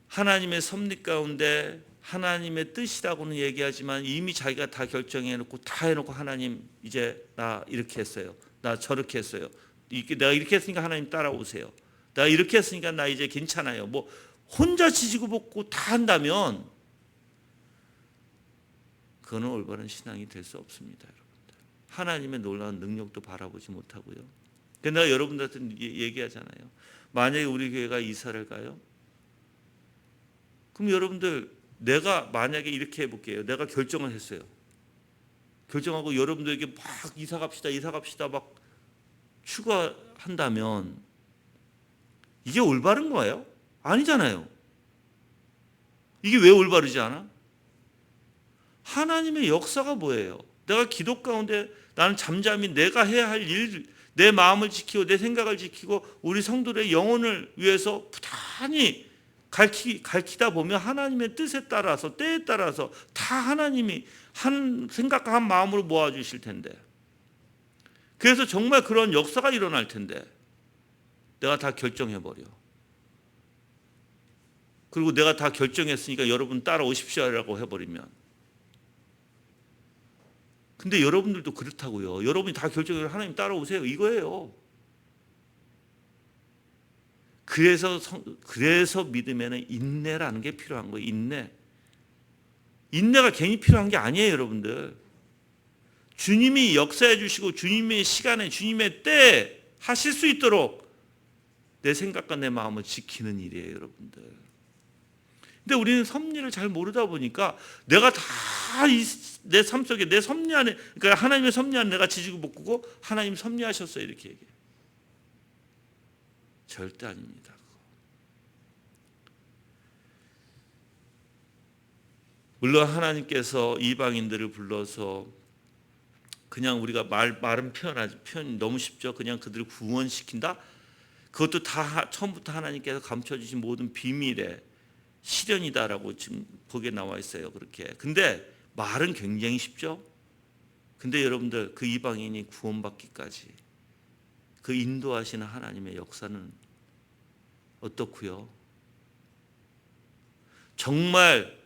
하나님의 섭리 가운데 하나님의 뜻이라고는 얘기하지만 이미 자기가 다 결정해놓고 다 해놓고 하나님 이제 나 이렇게 했어요. 나 저렇게 했어요. 내가 이렇게 했으니까 하나님 따라오세요. 내가 이렇게 했으니까 나 이제 괜찮아요. 뭐 혼자 지지고 볶고 다 한다면 그거는 올바른 신앙이 될 수 없습니다, 여러분들. 하나님의 놀라운 능력도 바라보지 못하고요. 그래서 내가 여러분들한테 얘기하잖아요. 만약에 우리 교회가 이사를 가요? 그럼 여러분들 내가 만약에 이렇게 해볼게요. 내가 결정을 했어요. 결정하고 여러분들에게 막 이사 갑시다 막 추가한다면 이게 올바른 거예요? 아니잖아요. 이게 왜 올바르지 않아? 하나님의 역사가 뭐예요? 내가 기도 가운데 나는 잠잠히 내가 해야 할 일, 내 마음을 지키고 내 생각을 지키고 우리 성도들의 영혼을 위해서 부단히 가르치다 보면 하나님의 뜻에 따라서 때에 따라서 다 하나님이 한 생각과 한 마음으로 모아주실 텐데, 그래서 정말 그런 역사가 일어날 텐데 내가 다 결정해버려. 그리고 내가 다 결정했으니까 여러분 따라오십시오라고 해버리면, 근데 여러분들도 그렇다고요. 여러분이 다 결정해서 하나님 따라오세요 이거예요. 그래서 믿음에는 인내라는 게 필요한 거예요. 인내가 괜히 필요한 게 아니에요, 여러분들. 주님이 역사해 주시고 주님의 시간에 주님의 때에 하실 수 있도록 내 생각과 내 마음을 지키는 일이에요, 여러분들. 근데 우리는 섭리를 잘 모르다 보니까 내가 다 내 삶 속에 내 섭리 안에, 그러니까 하나님의 섭리 안에 내가 지지고 볶고 하나님 섭리하셨어요 이렇게 얘기해요. 절대 아닙니다. 물론 하나님께서 이방인들을 불러서 그냥 우리가 말은 표현 너무 쉽죠. 그냥 그들을 구원시킨다. 그것도 다 처음부터 하나님께서 감춰주신 모든 비밀의 실현이다라고 지금 거기에 나와 있어요. 그렇게. 근데 말은 굉장히 쉽죠. 근데 여러분들 그 이방인이 구원받기까지 그 인도하시는 하나님의 역사는 어떻고요? 정말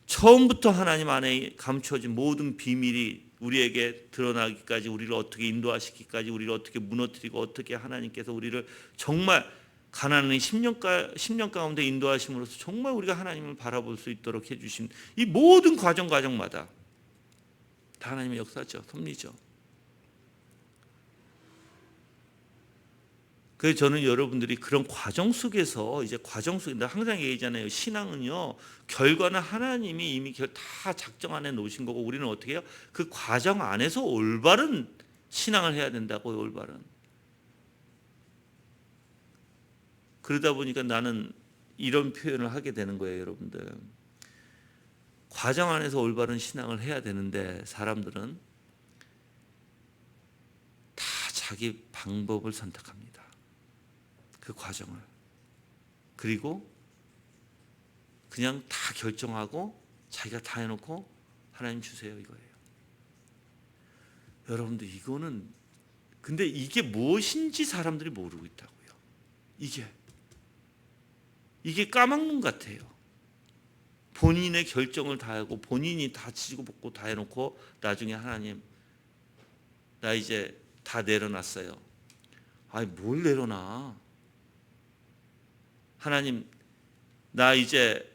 처음부터 하나님 안에 감춰진 모든 비밀이 우리에게 드러나기까지, 우리를 어떻게 인도하시기까지, 우리를 어떻게 무너뜨리고 어떻게 하나님께서 우리를 정말 가나안의 10년 가운데 인도하심으로써 정말 우리가 하나님을 바라볼 수 있도록 해주신 이 모든 과정마다 다 하나님의 역사죠. 섭리죠. 그래서 저는 여러분들이 그런 과정 속에서 이제 과정 속에 항상 얘기하잖아요. 신앙은요, 결과는 하나님이 이미 다 작정 안에 놓으신 거고 우리는 어떻게 해요? 그 과정 안에서 올바른 신앙을 해야 된다고요. 올바른. 그러다 보니까 나는 이런 표현을 하게 되는 거예요, 여러분들. 과정 안에서 올바른 신앙을 해야 되는데 사람들은 다 자기 방법을 선택합니다. 그 과정을. 그리고 그냥 다 결정하고 자기가 다 해놓고 하나님 주세요 이거예요. 여러분들 이거는 근데 이게 무엇인지 사람들이 모르고 있다고요. 이게 까막눈 같아요. 본인의 결정을 다 하고 본인이 다 지고 볶고 다 해놓고 나중에 하나님 나 이제 다 내려놨어요. 아니 뭘 내려놔. 하나님 나 이제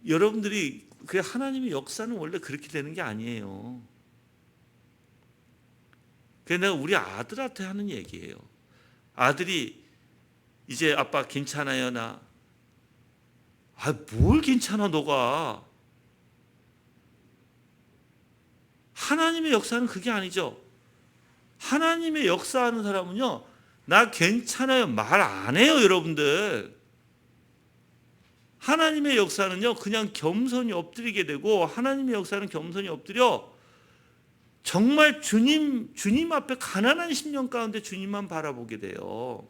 여러분들이 그 하나님의 역사는 원래 그렇게 되는 게 아니에요. 그게 내가 우리 아들한테 하는 얘기예요. 아들이 이제 아빠 괜찮아요 나. 아 뭘 괜찮아 너가. 하나님의 역사는 그게 아니죠. 하나님의 역사하는 사람은요. 나 괜찮아요 말 안 해요 여러분들. 하나님의 역사는요 그냥 겸손히 엎드리게 되고 하나님의 역사는 겸손히 엎드려 정말 주님 앞에 가난한 10년 가운데 주님만 바라보게 돼요.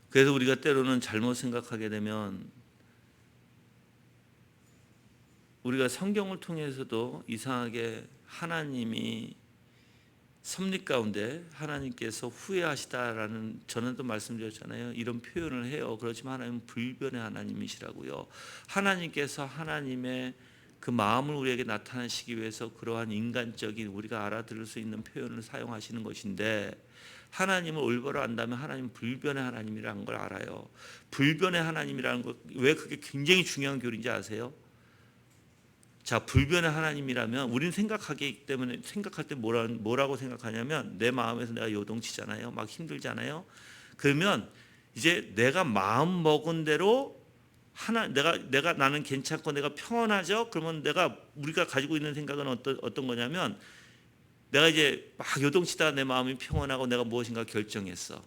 그래서 우리가 때로는 잘못 생각하게 되면 우리가 성경을 통해서도 이상하게 하나님이 섭리 가운데 하나님께서 후회하시다라는 전에도 말씀드렸잖아요. 이런 표현을 해요. 그렇지만 하나님은 불변의 하나님이시라고요. 하나님께서 하나님의 그 마음을 우리에게 나타내시기 위해서 그러한 인간적인 우리가 알아들을 수 있는 표현을 사용하시는 것인데 하나님을 올바로 안다면 하나님은 불변의 하나님이라는 걸 알아요. 불변의 하나님이라는 것 왜 그게 굉장히 중요한 교리인지 아세요? 자, 불변의 하나님이라면 우리는 생각하기 때문에 생각할 때 뭐라고 생각하냐면 내 마음에서 내가 요동치잖아요. 막 힘들잖아요. 그러면 이제 내가 마음 먹은 대로 내가 나는 괜찮고 내가 평안하죠. 그러면 우리가 가지고 있는 생각은 어떤 거냐면 내가 이제 막 요동치다가 내 마음이 평안하고 내가 무엇인가 결정했어.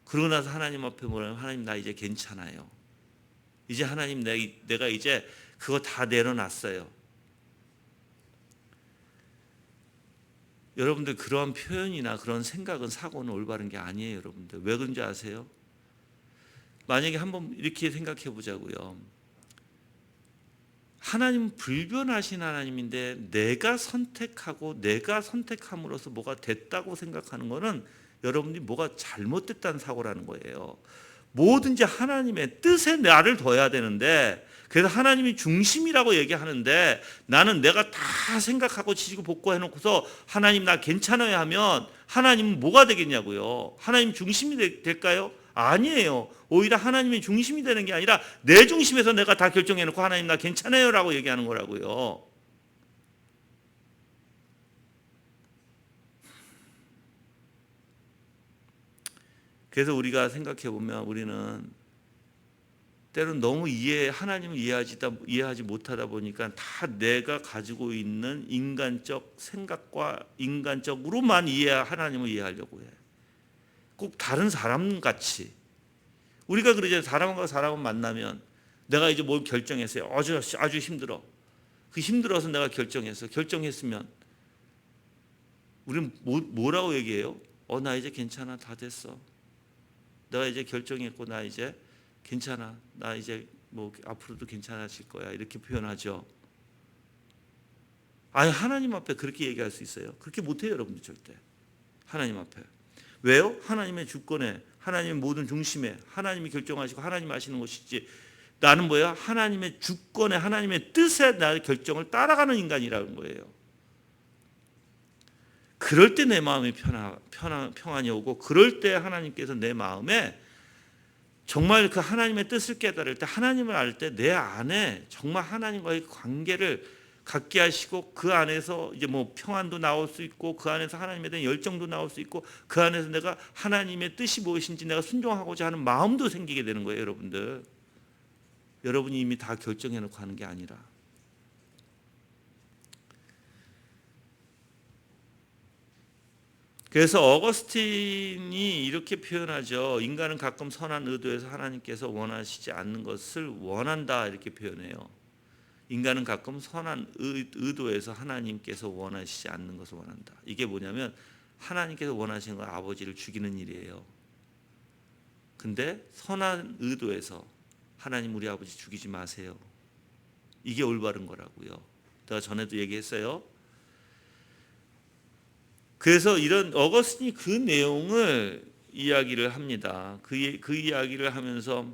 그러고 나서 하나님 앞에 뭐라면 하나님 나 이제 괜찮아요. 이제 하나님 내가 이제 그거 다 내려놨어요. 여러분들 그러한 표현이나 그런 생각은 사고는 올바른 게 아니에요. 여러분들 왜 그런지 아세요? 만약에 한번 이렇게 생각해 보자고요. 하나님은 불변하신 하나님인데 내가 선택하고 내가 선택함으로써 뭐가 됐다고 생각하는 것은 여러분들이 뭐가 잘못됐다는 사고라는 거예요. 뭐든지 하나님의 뜻에 나를 둬야 되는데 그래서 하나님이 중심이라고 얘기하는데 나는 내가 다 생각하고 지지고 볶고 해놓고서 하나님 나 괜찮아요 하면 하나님은 뭐가 되겠냐고요. 하나님 중심이 될까요? 아니에요. 오히려 하나님이 중심이 되는 게 아니라 내 중심에서 내가 다 결정해놓고 하나님 나 괜찮아요 라고 얘기하는 거라고요. 그래서 우리가 생각해 보면 우리는 때로는 너무 하나님을 이해하지 못하다 보니까 다 내가 가지고 있는 인간적 생각과 인간적으로만 하나님을 이해하려고 해. 꼭 다른 사람 같이. 우리가 그러잖아요. 사람과 사람을 만나면 내가 이제 뭘 결정했어요. 아주 힘들어. 그 힘들어서 내가 결정했으면 우리는 뭐라고 얘기해요? 나 이제 괜찮아. 다 됐어. 내가 이제 결정했고 나 이제 괜찮아. 나 이제 뭐 앞으로도 괜찮아질 거야. 이렇게 표현하죠. 아니 하나님 앞에 그렇게 얘기할 수 있어요? 그렇게 못해요 여러분들 절대. 하나님 앞에. 왜요? 하나님의 주권에 하나님의 모든 중심에 하나님이 결정하시고 하나님 아시는 것이지 나는 뭐야? 하나님의 주권에 하나님의 뜻에 나의 결정을 따라가는 인간이라는 거예요. 그럴 때 내 마음이 평안이 오고 그럴 때 하나님께서 내 마음에 정말 그 하나님의 뜻을 깨달을 때 하나님을 알 때 내 안에 정말 하나님과의 관계를 갖게 하시고 그 안에서 이제 뭐 평안도 나올 수 있고 그 안에서 하나님에 대한 열정도 나올 수 있고 그 안에서 내가 하나님의 뜻이 무엇인지 내가 순종하고자 하는 마음도 생기게 되는 거예요, 여러분들. 여러분이 이미 다 결정해 놓고 하는 게 아니라. 그래서 어거스틴이 이렇게 표현하죠. 인간은 가끔 선한 의도에서 하나님께서 원하시지 않는 것을 원한다 이렇게 표현해요. 인간은 가끔 선한 의도에서 하나님께서 원하시지 않는 것을 원한다. 이게 뭐냐면 하나님께서 원하시는 건 아버지를 죽이는 일이에요. 근데 선한 의도에서 하나님 우리 아버지 죽이지 마세요. 이게 올바른 거라고요. 제가 전에도 얘기했어요. 그래서 이런 어거스틴이 그 내용을 이야기를 합니다. 그 이야기를 하면서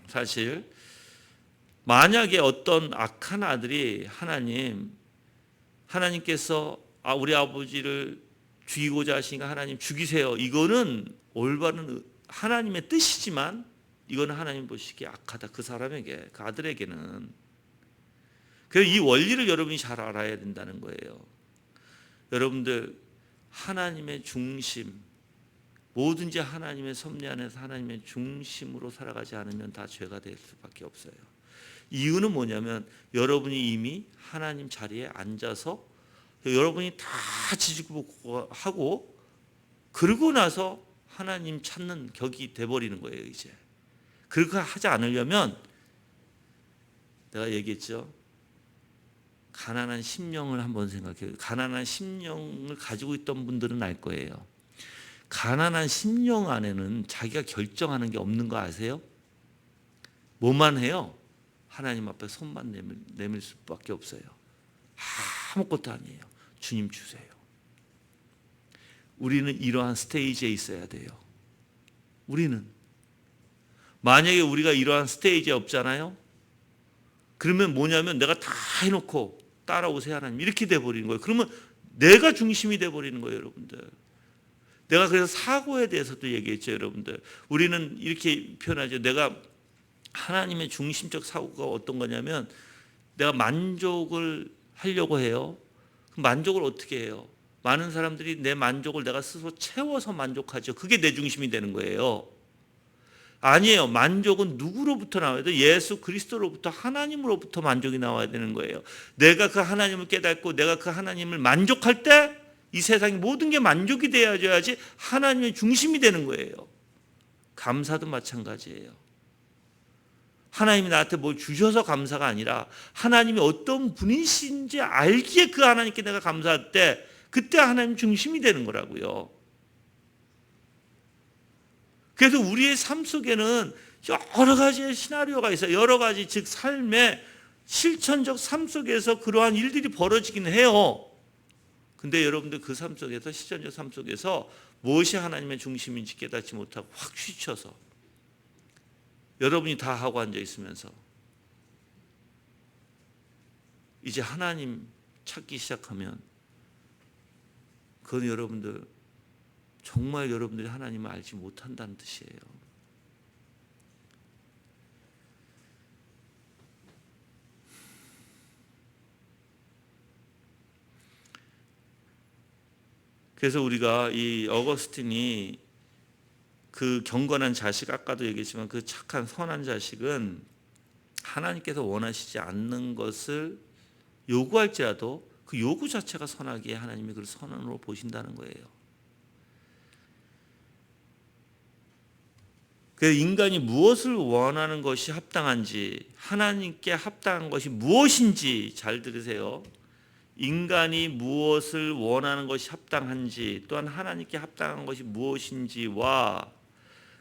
사실 만약에 어떤 악한 아들이 하나님께서 우리 아버지를 죽이고자 하시니까 하나님 죽이세요. 이거는 올바른 하나님의 뜻이지만 이거는 하나님 보시기에 악하다. 그 사람에게, 그 아들에게는. 그래서 이 원리를 여러분이 잘 알아야 된다는 거예요. 여러분들 하나님의 중심, 뭐든지 하나님의 섭리 안에서 하나님의 중심으로 살아가지 않으면 다 죄가 될 수밖에 없어요. 이유는 뭐냐면 여러분이 이미 하나님 자리에 앉아서 여러분이 다 지지고 그러고 나서 하나님 찾는 격이 돼버리는 거예요. 이제 그렇게 하지 않으려면 내가 얘기했죠. 가난한 심령을 한번 생각해요. 가난한 심령을 가지고 있던 분들은 알 거예요. 가난한 심령 안에는 자기가 결정하는 게 없는 거 아세요? 뭐만 해요? 하나님 앞에 손만 내밀 수밖에 없어요. 아무것도 아니에요. 주님 주세요. 우리는 이러한 스테이지에 있어야 돼요. 우리는 만약에 우리가 이러한 스테이지에 없잖아요. 그러면 뭐냐면 내가 다 해놓고 따라오세요 하나님 이렇게 돼버리는 거예요. 그러면 내가 중심이 돼버리는 거예요, 여러분들. 내가 그래서 사고에 대해서도 얘기했죠, 여러분들. 우리는 이렇게 표현하죠. 내가 하나님의 중심적 사고가 어떤 거냐면 내가 만족을 하려고 해요. 그럼 만족을 어떻게 해요? 많은 사람들이 내 만족을 내가 스스로 채워서 만족하죠. 그게 내 중심이 되는 거예요. 아니에요. 만족은 누구로부터 나와야 돼요? 예수 그리스도로부터 하나님으로부터 만족이 나와야 되는 거예요. 내가 그 하나님을 깨닫고 내가 그 하나님을 만족할 때 이 세상의 모든 게 만족이 되어야지 하나님의 중심이 되는 거예요. 감사도 마찬가지예요. 하나님이 나한테 뭘 주셔서 감사가 아니라 하나님이 어떤 분이신지 알기에 그 하나님께 내가 감사할 때 그때 하나님 중심이 되는 거라고요. 그래서 우리의 삶 속에는 여러 가지의 시나리오가 있어요. 여러 가지 즉 삶의 실천적 삶 속에서 그러한 일들이 벌어지긴 해요. 근데 여러분들 그 삶 속에서 실천적 삶 속에서 무엇이 하나님의 중심인지 깨닫지 못하고 확 휘쳐서 여러분이 다 하고 앉아 있으면서 이제 하나님 찾기 시작하면 그건 여러분들 정말 여러분들이 하나님을 알지 못한다는 뜻이에요. 그래서 우리가 이 어거스틴이 그 경건한 자식 아까도 얘기했지만 그 착한 선한 자식은 하나님께서 원하시지 않는 것을 요구할지라도 그 요구 자체가 선하기에 하나님이 그를 선한으로 보신다는 거예요. 그래서 인간이 무엇을 원하는 것이 합당한지 하나님께 합당한 것이 무엇인지 잘 들으세요. 인간이 무엇을 원하는 것이 합당한지 또한 하나님께 합당한 것이 무엇인지와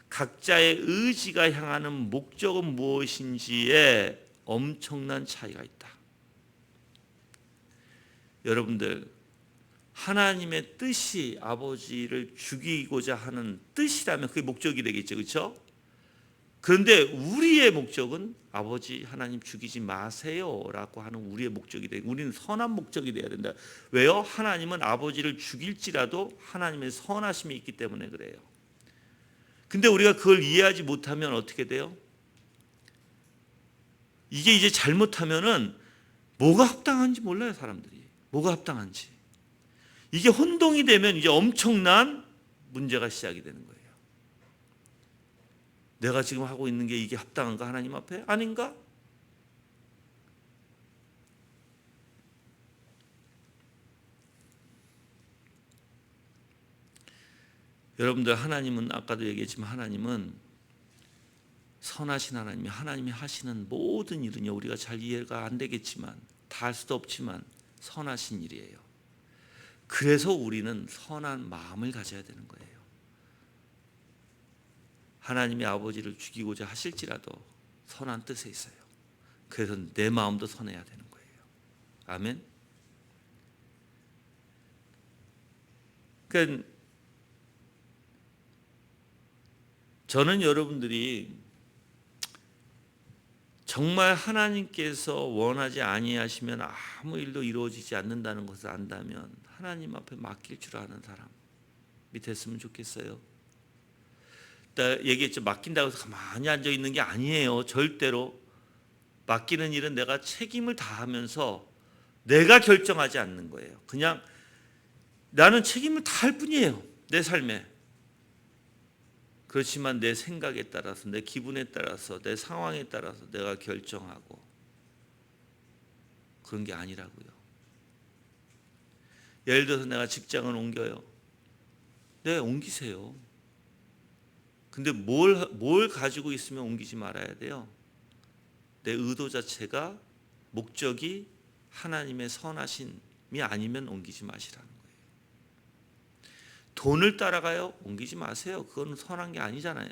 각자의 의지가 향하는 목적은 무엇인지에 엄청난 차이가 있다. 여러분들 하나님의 뜻이 아버지를 죽이고자 하는 뜻이라면 그게 목적이 되겠죠. 그렇죠? 그런데 우리의 목적은 아버지 하나님 죽이지 마세요라고 하는 우리의 목적이 돼. 우리는 선한 목적이 돼야 된다. 왜요? 하나님은 아버지를 죽일지라도 하나님의 선하심이 있기 때문에 그래요. 근데 우리가 그걸 이해하지 못하면 어떻게 돼요? 이게 이제 잘못하면은 뭐가 합당한지 몰라요, 사람들이. 뭐가 합당한지. 이게 혼동이 되면 이제 엄청난 문제가 시작이 되는 거예요. 내가 지금 하고 있는 게 이게 합당한가 하나님 앞에? 아닌가? 여러분들, 하나님은 아까도 얘기했지만 하나님은 선하신 하나님이, 하나님이 하시는 모든 일은요, 우리가 잘 이해가 안 되겠지만, 다 할 수도 없지만 선하신 일이에요. 그래서 우리는 선한 마음을 가져야 되는 거예요. 하나님이 아버지를 죽이고자 하실지라도 선한 뜻에 있어요. 그래서 내 마음도 선해야 되는 거예요. 아멘. 그러니까 저는 여러분들이 정말 하나님께서 원하지 아니하시면 아무 일도 이루어지지 않는다는 것을 안다면 하나님 앞에 맡길 줄 아는 사람이 됐으면 좋겠어요. 얘기했죠. 맡긴다고 해서 가만히 앉아 있는 게 아니에요. 절대로. 맡기는 일은 내가 책임을 다하면서 내가 결정하지 않는 거예요. 그냥 나는 책임을 다할 뿐이에요. 내 삶에. 그렇지만 내 생각에 따라서, 내 기분에 따라서, 내 상황에 따라서 내가 결정하고, 그런 게 아니라고요. 예를 들어서 내가 직장을 옮겨요. 네, 옮기세요. 근데 뭘 가지고 있으면 옮기지 말아야 돼요? 내 의도 자체가, 목적이 하나님의 선하심이 아니면 옮기지 마시라는 거예요. 돈을 따라가요? 옮기지 마세요. 그건 선한 게 아니잖아요.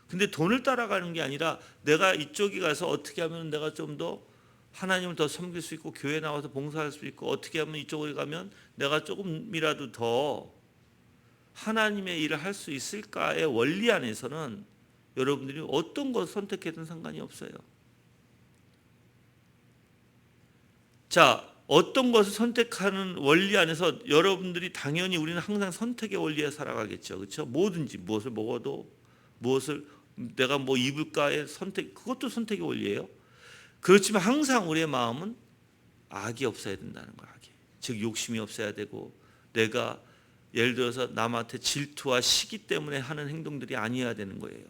근데 돈을 따라가는 게 아니라 내가 이쪽에 가서 어떻게 하면 내가 좀 더 하나님을 더 섬길 수 있고, 교회 나와서 봉사할 수 있고, 어떻게 하면 이쪽으로 가면 내가 조금이라도 더 하나님의 일을 할 수 있을까의 원리 안에서는 여러분들이 어떤 것을 선택해도 상관이 없어요. 자, 어떤 것을 선택하는 원리 안에서 여러분들이 당연히 우리는 항상 선택의 원리에 살아가겠죠. 그렇죠? 뭐든지 무엇을 먹어도, 무엇을 내가 뭐 입을까의 선택, 그것도 선택의 원리예요. 그렇지만 항상 우리의 마음은 악이 없어야 된다는 거예요. 악이. 즉 욕심이 없어야 되고, 내가 예를 들어서 남한테 질투와 시기 때문에 하는 행동들이 아니어야 되는 거예요.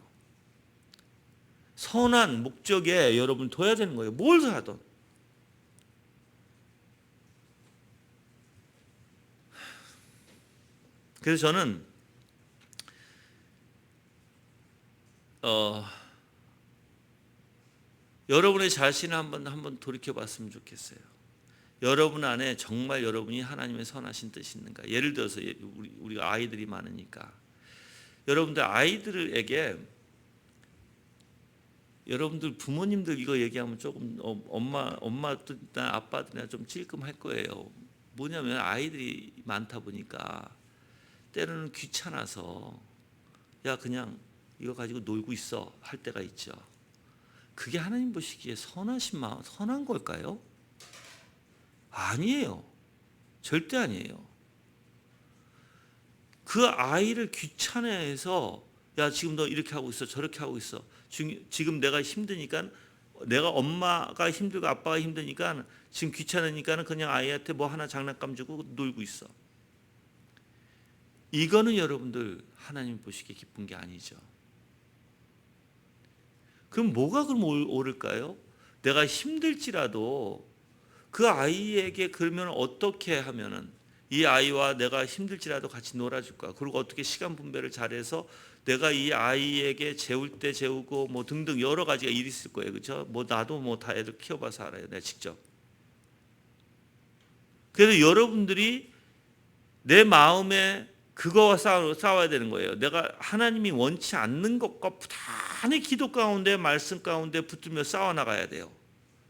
선한 목적에 여러분 둬야 되는 거예요. 뭘 하든. 그래서 저는 여러분의 자신을 한번 돌이켜봤으면 좋겠어요. 여러분 안에 정말 여러분이 하나님의 선하신 뜻이 있는가? 예를 들어서 우리가 아이들이 많으니까 여러분들 아이들에게, 여러분들 부모님들 이거 얘기하면 조금 엄마들이나 아빠들이나 좀 찔끔할 거예요. 뭐냐면 아이들이 많다 보니까 때로는 귀찮아서 야 그냥 이거 가지고 놀고 있어 할 때가 있죠. 그게 하나님 보시기에 선하신 마음, 선한 걸까요? 아니에요. 절대 아니에요. 그 아이를 귀찮아해서 야 지금 너 이렇게 하고 있어, 저렇게 하고 있어, 지금 내가 힘드니까, 내가 엄마가 힘들고 아빠가 힘드니까 지금 귀찮으니까 그냥 아이한테 뭐 하나 장난감 주고 놀고 있어. 이거는 여러분들 하나님 보시기에 기쁜 게 아니죠. 그럼 뭐가 그럼 옳을까요? 내가 힘들지라도 그 아이에게 그러면 어떻게 하면은 이 아이와 내가 힘들지라도 같이 놀아줄까? 그리고 어떻게 시간 분배를 잘해서 내가 이 아이에게 재울 때 재우고 뭐 등등 여러 가지가 일이 있을 거예요, 그렇죠? 뭐 나도 뭐 다 애들 키워봐서 알아요, 내가 직접. 그래서 여러분들이 내 마음에 그거와 싸워야 되는 거예요. 내가 하나님이 원치 않는 것과 부단히 기도 가운데 말씀 가운데 붙들며 싸워 나가야 돼요.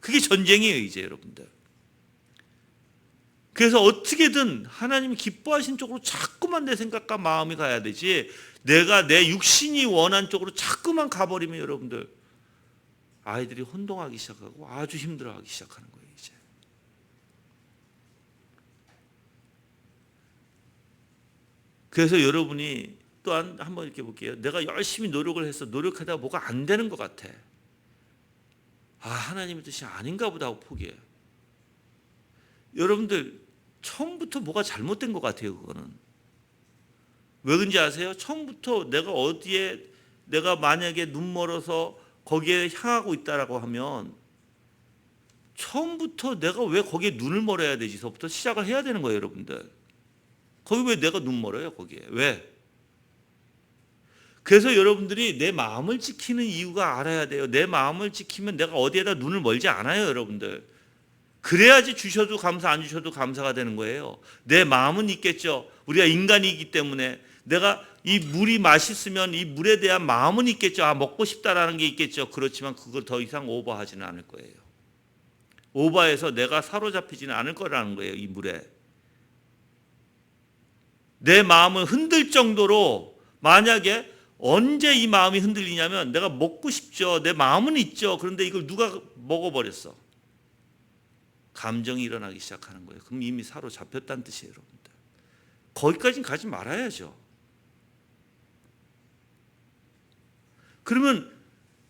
그게 전쟁이에요, 이제 여러분들. 그래서 어떻게든 하나님이 기뻐하신 쪽으로 자꾸만 내 생각과 마음이 가야 되지, 내가 내 육신이 원한 쪽으로 자꾸만 가버리면 여러분들 아이들이 혼동하기 시작하고 아주 힘들어하기 시작하는 거예요. 이제 그래서 여러분이 또한 한번 이렇게 볼게요. 내가 열심히 노력을 해서 노력하다가 뭐가 안 되는 것 같아. 아, 하나님의 뜻이 아닌가 보다 하고 포기해요. 여러분들 처음부터 뭐가 잘못된 것 같아요. 그거는 왜 그런지 아세요? 처음부터 내가 어디에, 내가 만약에 눈 멀어서 거기에 향하고 있다라고 하면 처음부터 내가 왜 거기에 눈을 멀어야 되지서부터 시작을 해야 되는 거예요. 여러분들 거기 왜 내가 눈 멀어요? 거기에 왜? 그래서 여러분들이 내 마음을 지키는 이유가 알아야 돼요. 내 마음을 지키면 내가 어디에다 눈을 멀지 않아요. 여러분들 그래야지 주셔도 감사, 안 주셔도 감사가 되는 거예요. 내 마음은 있겠죠. 우리가 인간이기 때문에 내가 이 물이 맛있으면 이 물에 대한 마음은 있겠죠. 아, 먹고 싶다라는 게 있겠죠. 그렇지만 그걸 더 이상 오버하지는 않을 거예요. 오버해서 내가 사로잡히지는 않을 거라는 거예요. 이 물에 내 마음을 흔들 정도로, 만약에 언제 이 마음이 흔들리냐면 내가 먹고 싶죠. 내 마음은 있죠. 그런데 이걸 누가 먹어버렸어. 감정이 일어나기 시작하는 거예요. 그럼 이미 사로잡혔다는 뜻이에요. 여러분들 거기까지는 가지 말아야죠. 그러면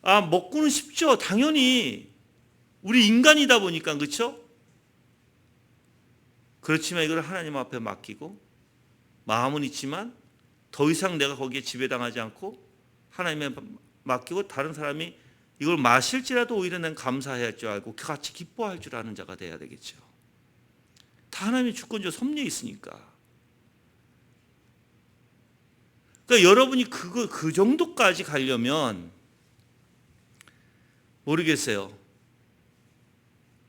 아, 먹고는 싶죠. 당연히 우리 인간이다 보니까. 그렇죠? 그렇지만 이걸 하나님 앞에 맡기고 마음은 있지만 더 이상 내가 거기에 지배당하지 않고 하나님에 맡기고 다른 사람이 이걸 마실지라도 오히려 난 감사해야 할 줄 알고 같이 기뻐할 줄 아는 자가 돼야 되겠죠. 다 하나님의 주권적 섭리에 있으니까. 그러니까 여러분이 그 정도까지 가려면 모르겠어요.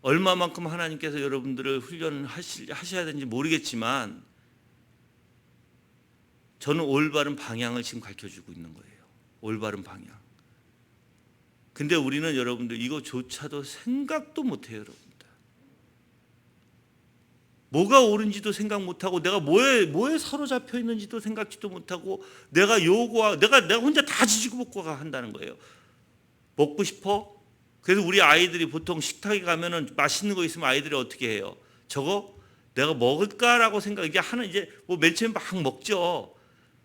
얼마만큼 하나님께서 여러분들을 훈련하셔야 되는지 모르겠지만 저는 올바른 방향을 지금 가르쳐주고 있는 거예요. 올바른 방향. 근데 우리는 여러분들 이거조차도 생각도 못해요. 여러분들 뭐가 옳은지도 생각 못하고 내가 뭐에 사로잡혀 있는지도 생각지도 못하고 내가 요구하고 내가 혼자 다 지지고 볶고 한다는 거예요. 먹고 싶어? 그래서 우리 아이들이 보통 식탁에 가면은 맛있는 거 있으면 아이들이 어떻게 해요? 저거 내가 먹을까라고 생각, 이게 하는 이제 뭐 맨 처음에 막 먹죠.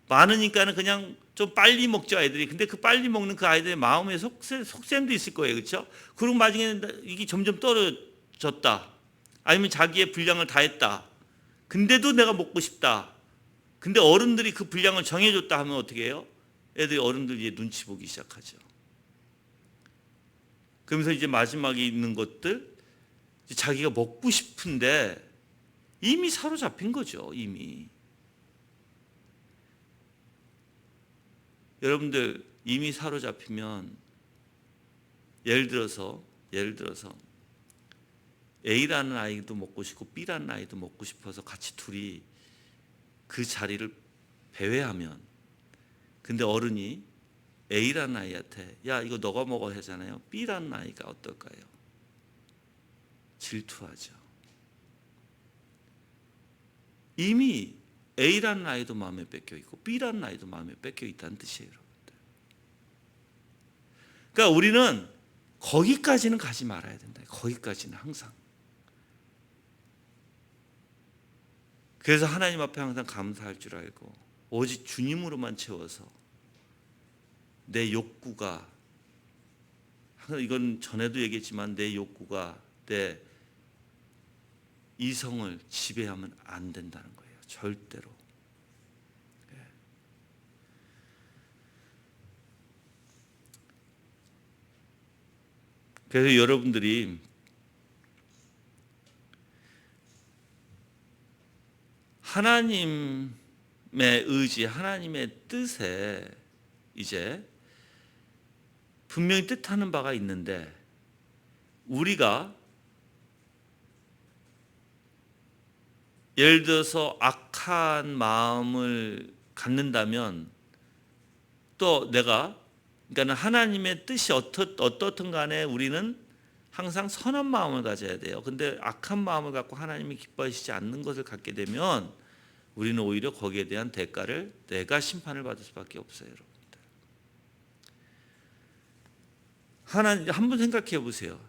많으니까는 그냥 좀 빨리 먹죠, 아이들이. 근데 그 빨리 먹는 그 아이들의 마음에 속셈도 있을 거예요. 그렇죠? 그리고 나중에 이게 점점 떨어졌다. 아니면 자기의 분량을 다 했다. 근데도 내가 먹고 싶다. 근데 어른들이 그 분량을 정해줬다 하면 어떻게 해요? 애들이 어른들 이제 눈치 보기 시작하죠. 그러면서 이제 마지막에 있는 것들, 자기가 먹고 싶은데 이미 사로잡힌 거죠. 이미. 여러분들 이미 사로잡히면 예를 들어서 A라는 아이도 먹고 싶고 B라는 아이도 먹고 싶어서 같이 둘이 그 자리를 배회하면, 근데 어른이 A라는 아이한테 야 이거 너가 먹어 하잖아요. B라는 아이가 어떨까요? 질투하죠. 이미 A라는 아이도 마음에 뺏겨 있고 B라는 아이도 마음에 뺏겨 있다는 뜻이에요. 여러분들. 그러니까 우리는 거기까지는 가지 말아야 된다. 거기까지는 항상. 그래서 하나님 앞에 항상 감사할 줄 알고 오직 주님으로만 채워서 내 욕구가, 이건 전에도 얘기했지만 내 욕구가 내 이성을 지배하면 안 된다는 거예요. 절대로. 그래서 여러분들이 하나님의 의지, 하나님의 뜻에 이제 분명히 뜻하는 바가 있는데, 우리가 예를 들어서 악한 마음을 갖는다면 또 내가, 그러니까 하나님의 뜻이 어떻든 간에 우리는 항상 선한 마음을 가져야 돼요. 근데 악한 마음을 갖고 하나님이 기뻐하시지 않는 것을 갖게 되면 우리는 오히려 거기에 대한 대가를 내가 심판을 받을 수밖에 없어요, 여러분들. 하나님 한번 생각해 보세요.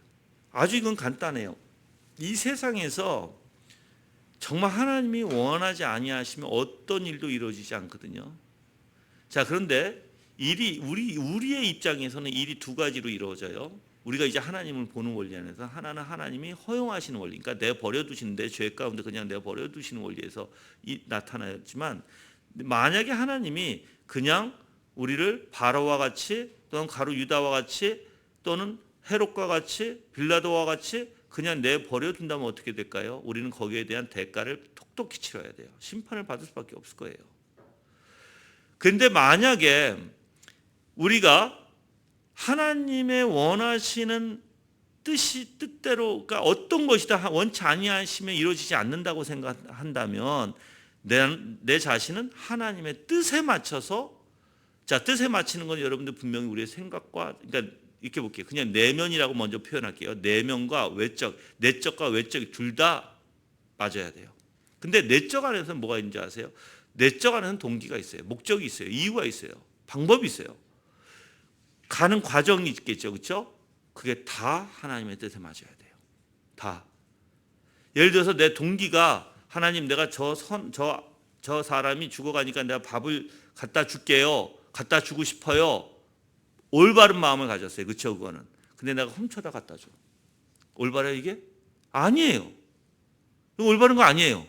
아주 이건 간단해요. 이 세상에서 정말 하나님이 원하지 아니하시면 어떤 일도 이루어지지 않거든요. 자, 그런데 일이 우리의 입장에서는 일이 두 가지로 이루어져요. 우리가 이제 하나님을 보는 원리 안에서 하나는 하나님이 허용하시는 원리, 그러니까 내 버려두시는데 죄 가운데 그냥 내 버려두시는 원리에서 나타나지만, 만약에 하나님이 그냥 우리를 바로와 같이 또는 가룟 유다와 같이 또는 헤롯과 같이 빌라도와 같이 그냥 내 버려둔다면 어떻게 될까요? 우리는 거기에 대한 대가를 톡톡히 치러야 돼요. 심판을 받을 수밖에 없을 거예요. 그런데 만약에 우리가 하나님의 원하시는 뜻대로, 그러니까 어떤 것이 다 원치 아니하시면 이루어지지 않는다고 생각한다면 내 자신은 하나님의 뜻에 맞춰서, 자, 뜻에 맞추는 건 여러분들 분명히 우리의 생각과, 그러니까 이렇게 볼게요. 그냥 내면이라고 먼저 표현할게요. 내면과 외적, 내적과 외적 둘 다 맞아야 돼요. 근데 내적 안에서는 뭐가 있는지 아세요? 내적 안에는 동기가 있어요. 목적이 있어요. 이유가 있어요. 방법이 있어요. 가는 과정이 있겠죠. 그렇죠? 그게 다 하나님의 뜻에 맞아야 돼요. 다. 예를 들어서 내 동기가 하나님, 내가 저 사람이 죽어가니까 내가 밥을 갖다 줄게요. 갖다 주고 싶어요. 올바른 마음을 가졌어요. 그렇죠? 그거는. 근데 내가 훔쳐다 갖다 줘. 올바라요 이게? 아니에요. 올바른 거 아니에요.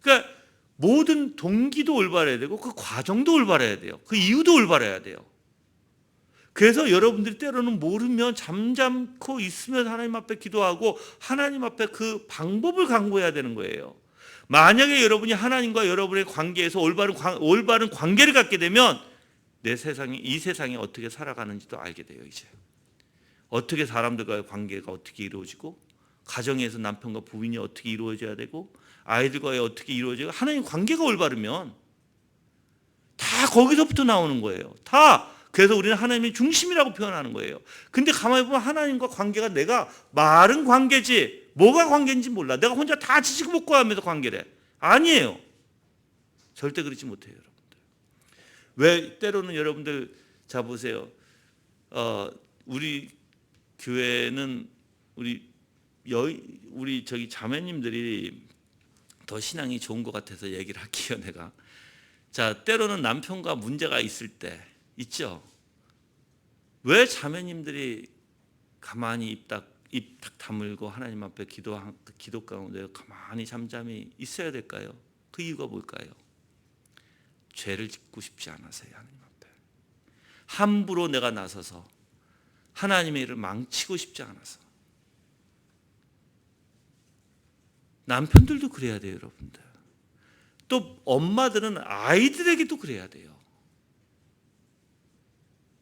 그러니까 모든 동기도 올바라야 되고 그 과정도 올바라야 돼요. 그 이유도 올바라야 돼요. 그래서 여러분들이 때로는 모르면 잠잠코 있으면 하나님 앞에 기도하고 하나님 앞에 그 방법을 강구해야 되는 거예요. 만약에 여러분이 하나님과 여러분의 관계에서 올바른 관계를 갖게 되면 이 세상이 어떻게 살아가는지도 알게 돼요. 이제 어떻게 사람들과의 관계가 어떻게 이루어지고, 가정에서 남편과 부인이 어떻게 이루어져야 되고, 아이들과의 어떻게 이루어져야, 하나님 관계가 올바르면 다 거기서부터 나오는 거예요. 다. 그래서 우리는 하나님의 중심이라고 표현하는 거예요. 근데 가만히 보면 하나님과 관계가 내가 말은 관계지 뭐가 관계인지 몰라. 내가 혼자 다 지지고 볶고 하면서 관계를 해. 아니에요. 절대 그렇지 못해요, 여러분들. 왜 때로는 여러분들, 자 보세요. 우리 교회는 우리 저기 자매님들이 더 신앙이 좋은 것 같아서 얘기를 할게요, 내가. 자, 때로는 남편과 문제가 있을 때 있죠. 왜 자매님들이 가만히 입 딱 다물고 하나님 앞에 기도 가운데 가만히 잠잠히 있어야 될까요? 그 이유가 뭘까요? 죄를 짓고 싶지 않아서요. 하나님 앞에 함부로 내가 나서서 하나님의 일을 망치고 싶지 않아서. 남편들도 그래야 돼요, 여러분들. 또 엄마들은 아이들에게도 그래야 돼요.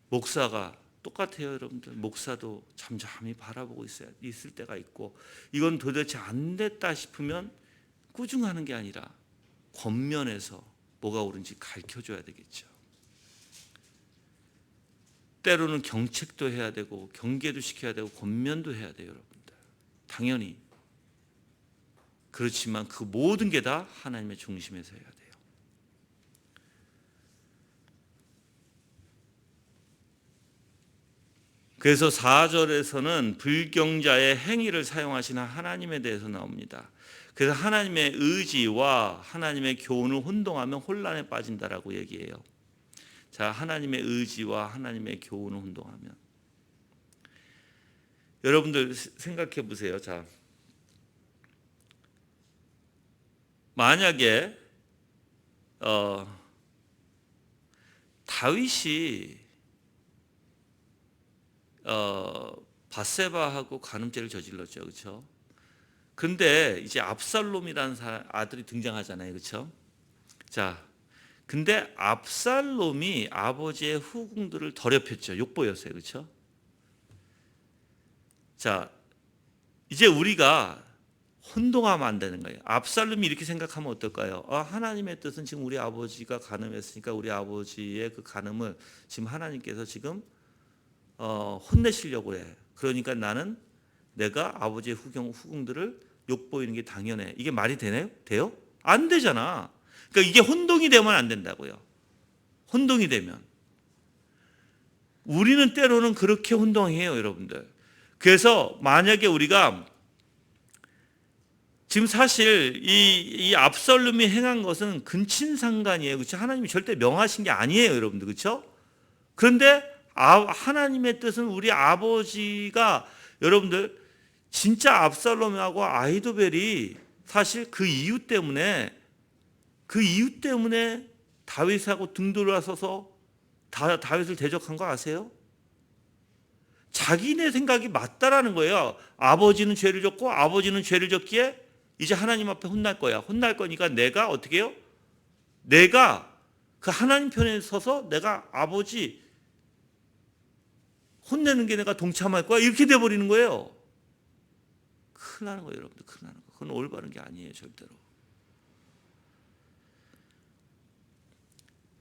목사가 똑같아요, 여러분들. 목사도 잠잠히 바라보고 있을 때가 있고, 이건 도대체 안 됐다 싶으면 꾸중하는 게 아니라 권면해서 뭐가 옳은지 가르쳐줘야 되겠죠. 때로는 경책도 해야 되고 경계도 시켜야 되고 권면도 해야 돼요, 여러분들. 당연히. 그렇지만 그 모든 게 다 하나님의 중심에서 해야 돼요. 그래서 4절에서는 불경자의 행위를 사용하시는 하나님에 대해서 나옵니다. 그래서 하나님의 의지와 하나님의 교훈을 혼동하면 혼란에 빠진다라고 얘기해요. 자, 하나님의 의지와 하나님의 교훈을 혼동하면. 여러분들 생각해 보세요. 자, 만약에 다윗이 밧세바하고 간음죄를 저질렀죠, 그렇죠? 근데 이제 압살롬이라는 아들이 등장하잖아요, 그렇죠? 자, 근데 압살롬이 아버지의 후궁들을 더럽혔죠, 욕보였어요, 그렇죠? 자, 이제 우리가 혼동하면 안 되는 거예요. 압살롬이 이렇게 생각하면 어떨까요? 하나님의 뜻은 지금 우리 아버지가 간음했으니까 우리 아버지의 그 간음을 지금 하나님께서 지금 혼내시려고 해. 그러니까 나는 내가 아버지의 후궁들을 욕보이는 게 당연해. 이게 말이 되나요? 돼요? 안 되잖아. 그러니까 이게 혼동이 되면 안 된다고요. 혼동이 되면. 우리는 때로는 그렇게 혼동해요, 여러분들. 그래서 만약에 우리가 지금 사실 이 압살롬이 행한 것은 근친상간이에요. 그렇죠? 하나님이 절대 명하신 게 아니에요, 여러분들. 그렇죠? 그런데 하나님의 뜻은 우리 아버지가 여러분들 진짜 압살롬하고 아히도벨이 사실 그 이유 때문에 다윗하고 등 돌아서서 다윗을 대적한 거 아세요? 자기네 생각이 맞다라는 거예요. 아버지는 죄를 졌고 아버지는 죄를 졌기에 이제 하나님 앞에 혼날 거야. 혼날 거니까 내가 어떻게 해요? 내가 그 하나님 편에 서서 내가 아버지 혼내는 게 내가 동참할 거야. 이렇게 돼버리는 거예요. 큰일 나는 거예요, 여러분들. 큰일 나는 거. 그건 올바른 게 아니에요, 절대로.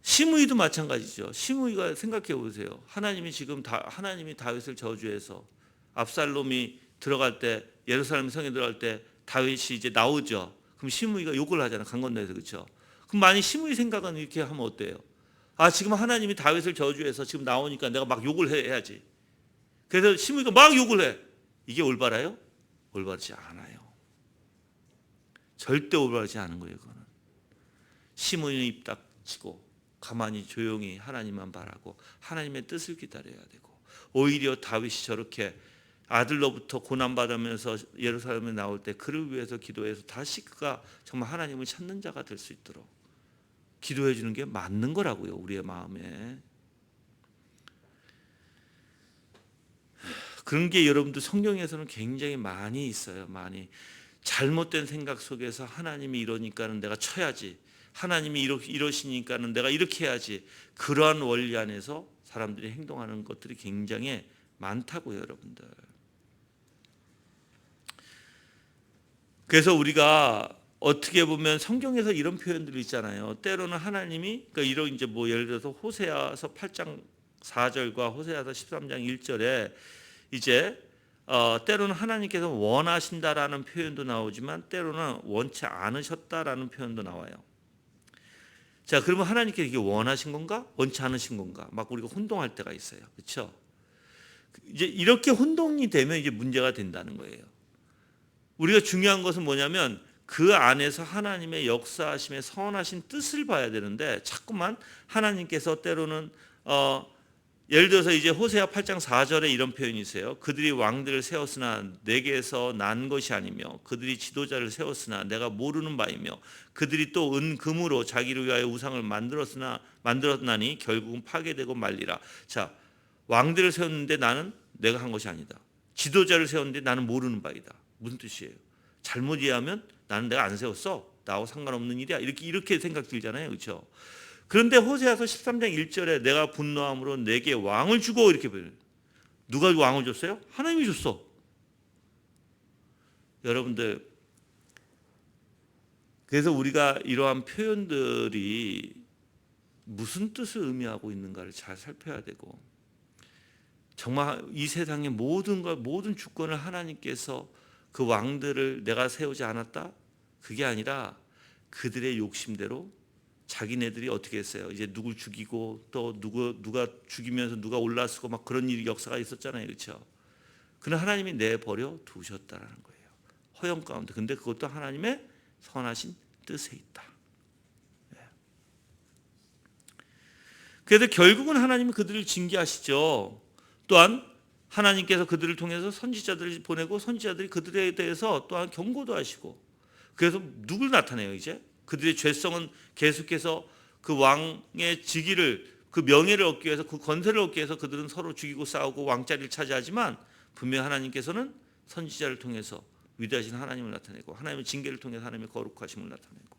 시므이도 마찬가지죠. 시므이가 생각해 보세요. 하나님이 다윗을 저주해서 압살롬이 들어갈 때 예루살렘 성에 들어갈 때 다윗이 이제 나오죠. 그럼 시므이가 욕을 하잖아. 강 건너에서. 그렇죠? 그럼 만약 시므이 생각은 이렇게 하면 어때요? 아, 지금 하나님이 다윗을 저주해서 지금 나오니까 내가 막 욕을 해야지. 그래서 시므이가 막 욕을 해. 이게 올바라요? 올바르지 않아요. 절대 올바르지 않은 거예요. 그거는. 시므이는 입 닥치고 가만히 조용히 하나님만 바라고 하나님의 뜻을 기다려야 되고, 오히려 다윗이 저렇게 아들로부터 고난받으면서 예루살렘에 나올 때 그를 위해서 기도해서 다시 그가 정말 하나님을 찾는 자가 될 수 있도록 기도해 주는 게 맞는 거라고요. 우리의 마음에. 그런 게 여러분들 성경에서는 굉장히 많이 있어요. 많이. 잘못된 생각 속에서 하나님이 이러니까는 내가 쳐야지. 하나님이 이러시니까는 내가 이렇게 해야지. 그러한 원리 안에서 사람들이 행동하는 것들이 굉장히 많다고요, 여러분들. 그래서 우리가 어떻게 보면 성경에서 이런 표현들이 있잖아요. 때로는 하나님이 그러니까 이런 이제 뭐 예를 들어서 호세아서 8장 4절과 호세아서 13장 1절에 이제 때로는 하나님께서 원하신다라는 표현도 나오지만 때로는 원치 않으셨다라는 표현도 나와요. 자, 그러면 하나님께서 이게 원하신 건가? 원치 않으신 건가? 막 우리가 혼동할 때가 있어요. 그렇죠? 이제 이렇게 혼동이 되면 이제 문제가 된다는 거예요. 우리가 중요한 것은 뭐냐면 그 안에서 하나님의 역사하심의 선하신 뜻을 봐야 되는데 자꾸만 하나님께서 때로는 예를 들어서 이제 호세아 8장 4절에 이런 표현이 있어요. 그들이 왕들을 세웠으나 내게서 난 것이 아니며 그들이 지도자를 세웠으나 내가 모르는 바이며 그들이 또 은금으로 자기를 위하여 우상을 만들었나니 결국은 파괴되고 말리라. 자, 왕들을 세웠는데 나는 내가 한 것이 아니다. 지도자를 세웠는데 나는 모르는 바이다. 무슨 뜻이에요? 잘못 이해하면 나는 내가 안 세웠어. 나하고 상관없는 일이야. 이렇게 생각 들잖아요. 그렇죠? 그런데 호세아서 13장 1절에 내가 분노함으로 내게 왕을 주고 이렇게 보여요. 누가 왕을 줬어요? 하나님이 줬어. 여러분들, 그래서 우리가 이러한 표현들이 무슨 뜻을 의미하고 있는가를 잘 살펴야 되고, 정말 이 세상의 모든 주권을 하나님께서 그 왕들을 내가 세우지 않았다? 그게 아니라 그들의 욕심대로 자기네들이 어떻게 했어요? 이제 누굴 죽이고 또 누가 죽이면서 누가 올라서고 막 그런 일이 역사가 있었잖아요. 그렇죠? 그는 하나님이 내버려 두셨다라는 거예요. 허영 가운데. 근데 그것도 하나님의 선하신 뜻에 있다. 네. 그래서 결국은 하나님이 그들을 징계하시죠. 또한 하나님께서 그들을 통해서 선지자들을 보내고 선지자들이 그들에 대해서 또한 경고도 하시고, 그래서 누굴 나타내요? 이제 그들의 죄성은 계속해서 그 왕의 직위를, 그 명예를 얻기 위해서, 그 권세를 얻기 위해서 그들은 서로 죽이고 싸우고 왕자리를 차지하지만 분명 하나님께서는 선지자를 통해서 위대하신 하나님을 나타내고 하나님의 징계를 통해서 하나님의 거룩하심을 나타내고.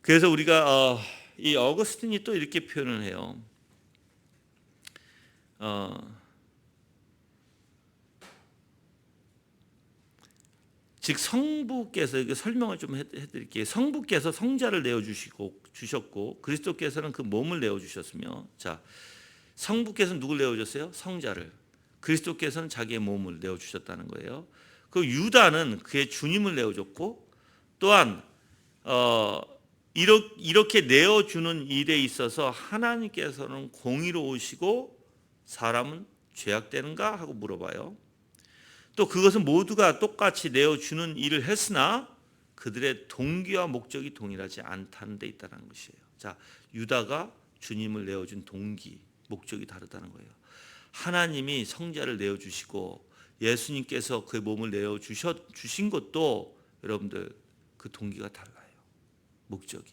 그래서 우리가 이 어거스틴이 또 이렇게 표현을 해요. 즉 성부께서, 이게 설명을 좀 해드릴게요. 성부께서 성자를 내어주셨고 그리스도께서는 그 몸을 내어주셨으며, 자, 성부께서는 누굴 내어주셨어요? 성자를. 그리스도께서는 자기의 몸을 내어주셨다는 거예요. 그 유다는 그의 주님을 내어줬고, 또한 이렇게 내어주는 일에 있어서 하나님께서는 공의로우시고 사람은 죄악되는가 하고 물어봐요. 또 그것은 모두가 똑같이 내어주는 일을 했으나 그들의 동기와 목적이 동일하지 않다는 데 있다는 것이에요. 자, 유다가 주님을 내어준 동기, 목적이 다르다는 거예요. 하나님이 성자를 내어주시고 예수님께서 그의 몸을 내어주신 것도 여러분들 그 동기가 달라요. 목적이.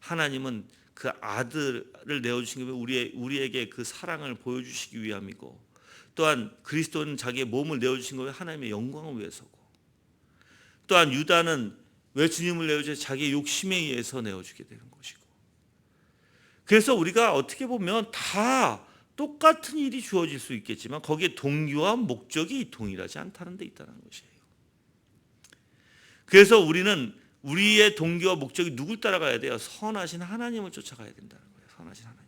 하나님은 그 아들을 내어주신 게 우리에게 그 사랑을 보여주시기 위함이고, 또한 그리스도는 자기의 몸을 내어주신 거에 하나님의 영광을 위해서고, 또한 유다는 왜 주님을 내어주셔서 자기의 욕심에 의해서 내어주게 되는 것이고. 그래서 우리가 어떻게 보면 다 똑같은 일이 주어질 수 있겠지만 거기에 동기와 목적이 동일하지 않다는 데 있다는 것이에요. 그래서 우리는 우리의 동기와 목적이 누굴 따라가야 돼요? 선하신 하나님을 쫓아가야 된다는 거예요. 선하신 하나님.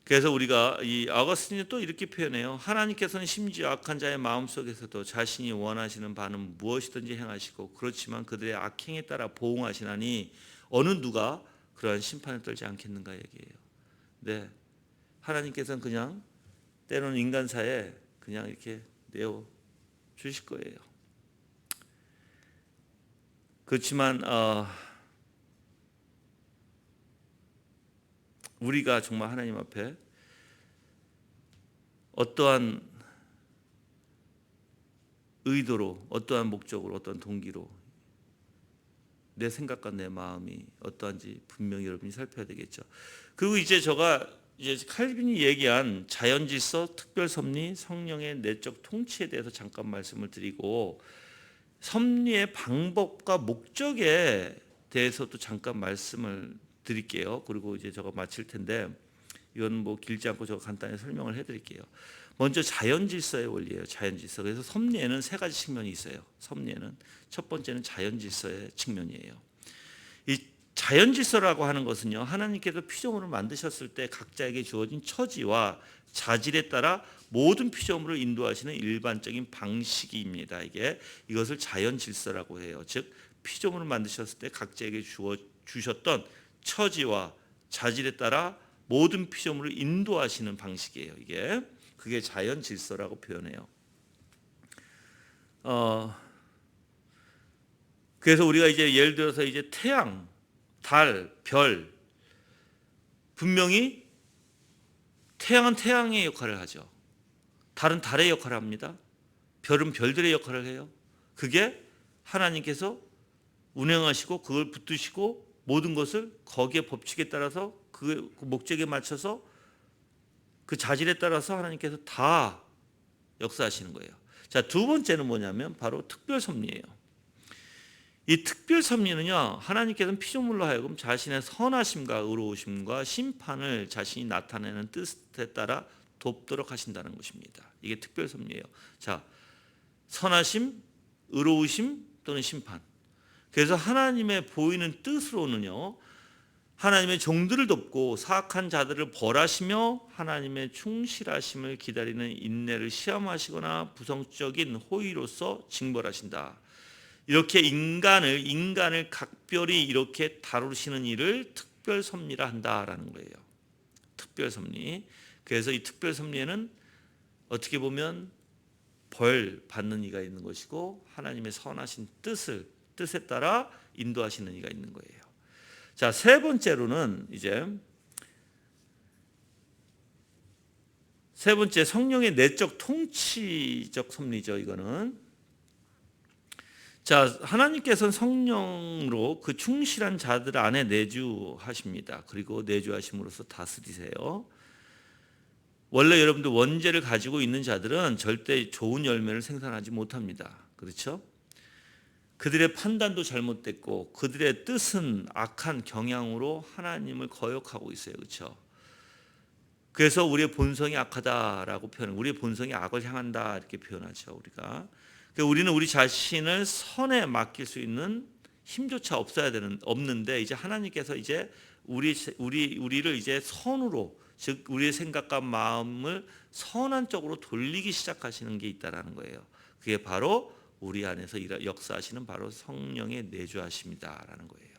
그래서 우리가 이 아거스틴이 또 이렇게 표현해요. 하나님께서는 심지어 악한 자의 마음속에서도 자신이 원하시는 바는 무엇이든지 행하시고, 그렇지만 그들의 악행에 따라 보응하시나니 어느 누가 그러한 심판을 떨지 않겠는가 얘기해요. 네, 하나님께서는 그냥 때로는 인간사에 그냥 이렇게 내어 주실 거예요. 그렇지만 우리가 정말 하나님 앞에 어떠한 의도로, 어떠한 목적으로, 어떠한 동기로 내 생각과 내 마음이 어떠한지 분명히 여러분이 살펴야 되겠죠. 그리고 이제 칼빈이 얘기한 자연질서, 특별섭리, 성령의 내적 통치에 대해서 잠깐 말씀을 드리고, 섭리의 방법과 목적에 대해서도 잠깐 말씀을 드릴게요. 그리고 이제 제가 마칠 텐데, 이건 뭐 길지 않고 제가 간단히 설명을 해드릴게요. 먼저 자연질서의 원리예요. 자연질서. 그래서 섭리에는 세 가지 측면이 있어요. 섭리에는 첫 번째는 자연질서의 측면이에요. 이 자연질서라고 하는 것은요, 하나님께서 피조물을 만드셨을 때 각자에게 주어진 처지와 자질에 따라 모든 피조물을 인도하시는 일반적인 방식입니다. 이것을 자연질서라고 해요. 즉 피조물을 만드셨을 때 각자에게 주셨던 처지와 자질에 따라 모든 피조물을 인도하시는 방식이에요. 그게 자연 질서라고 표현해요. 그래서 우리가 이제 예를 들어서 이제 태양, 달, 별, 분명히 태양은 태양의 역할을 하죠. 달은 달의 역할을 합니다. 별은 별들의 역할을 해요. 그게 하나님께서 운행하시고 그걸 붙드시고 모든 것을 거기에 법칙에 따라서 그 목적에 맞춰서 그 자질에 따라서 하나님께서 다 역사하시는 거예요. 자, 두 번째는 뭐냐면 바로 특별섭리예요. 이 특별섭리는요, 하나님께서는 피조물로 하여금 자신의 선하심과 의로우심과 심판을 자신이 나타내는 뜻에 따라 돕도록 하신다는 것입니다. 이게 특별섭리예요. 자, 선하심, 의로우심 또는 심판. 그래서 하나님의 보이는 뜻으로는요, 하나님의 종들을 돕고 사악한 자들을 벌하시며 하나님의 충실하심을 기다리는 인내를 시험하시거나 부정적인 호의로서 징벌하신다. 이렇게 인간을 각별히 이렇게 다루시는 일을 특별섭리라 한다라는 거예요. 특별섭리. 그래서 이 특별섭리에는 어떻게 보면 벌 받는 이가 있는 것이고 하나님의 선하신 뜻에 따라 인도하시는 이가 있는 거예요. 자, 세 번째로는 세 번째 성령의 내적 통치적 섭리죠. 이거는 자, 하나님께서는 성령으로 그 충실한 자들 안에 내주하십니다. 그리고 내주하심으로써 다스리세요. 원래 여러분들 원죄를 가지고 있는 자들은 절대 좋은 열매를 생산하지 못합니다. 그렇죠? 그들의 판단도 잘못됐고 그들의 뜻은 악한 경향으로 하나님을 거역하고 있어요. 그렇죠? 그래서 우리의 본성이 악하다라고 표현해요. 우리의 본성이 악을 향한다 이렇게 표현하죠. 우리가. 그러니까 우리는 우리 자신을 선에 맡길 수 있는 힘조차 없는데 이제 하나님께서 이제 우리를 이제 선으로, 즉 우리의 생각과 마음을 선한 쪽으로 돌리기 시작하시는 게 있다라는 거예요. 그게 바로 우리 안에서 역사하시는 바로 성령의 내주하심이다라는 거예요.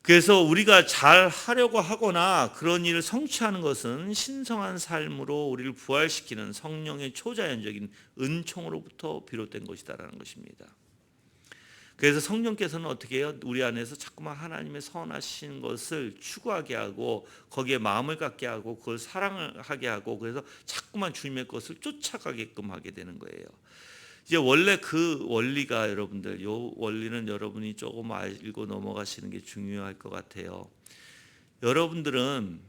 그래서 우리가 잘 하려고 하거나 그런 일을 성취하는 것은 신성한 삶으로 우리를 부활시키는 성령의 초자연적인 은총으로부터 비롯된 것이다라는 것입니다. 그래서 성령께서는 어떻게 해요? 우리 안에서 자꾸만 하나님의 선하신 것을 추구하게 하고 거기에 마음을 갖게 하고 그걸 사랑을 하게 하고 그래서 자꾸만 주님의 것을 쫓아가게끔 하게 되는 거예요. 이제 원래 그 원리가 여러분들, 요 원리는 여러분이 조금 알고 넘어가시는 게 중요할 것 같아요. 여러분들은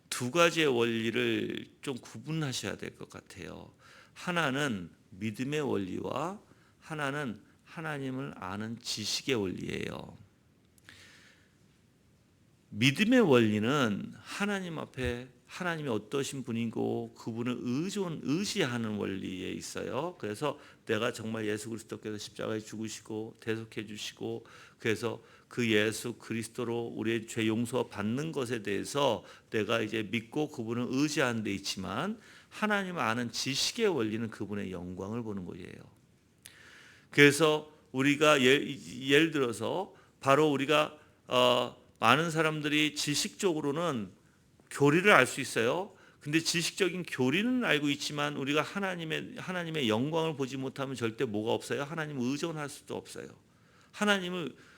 두 가지의 원리를 좀 구분하셔야 될 것 같아요. 하나는 믿음의 원리와 하나는 하나님을 아는 지식의 원리예요. 믿음의 원리는 하나님 앞에 하나님이 어떠신 분이고 그분을 의지하는 원리에 있어요. 그래서 내가 정말 예수 그리스도께서 십자가에 죽으시고 대속해 주시고 그래서 그 예수 그리스도로 우리의 죄 용서 받는 것에 대해서 내가 이제 믿고 그분을 의지하는 데 있지만 하나님을 아는 지식의 원리는 그분의 영광을 보는 거예요. 그래서 우리가 예를 들어서 바로 우리가 많은 사람들이 지식적으로는 교리를 알 수 있어요. 근데 지식적인 교리는 알고 있지만 우리가 하나님의 영광을 보지 못하면 절대 뭐가 없어요? 하나님을 의존할 수도 없어요.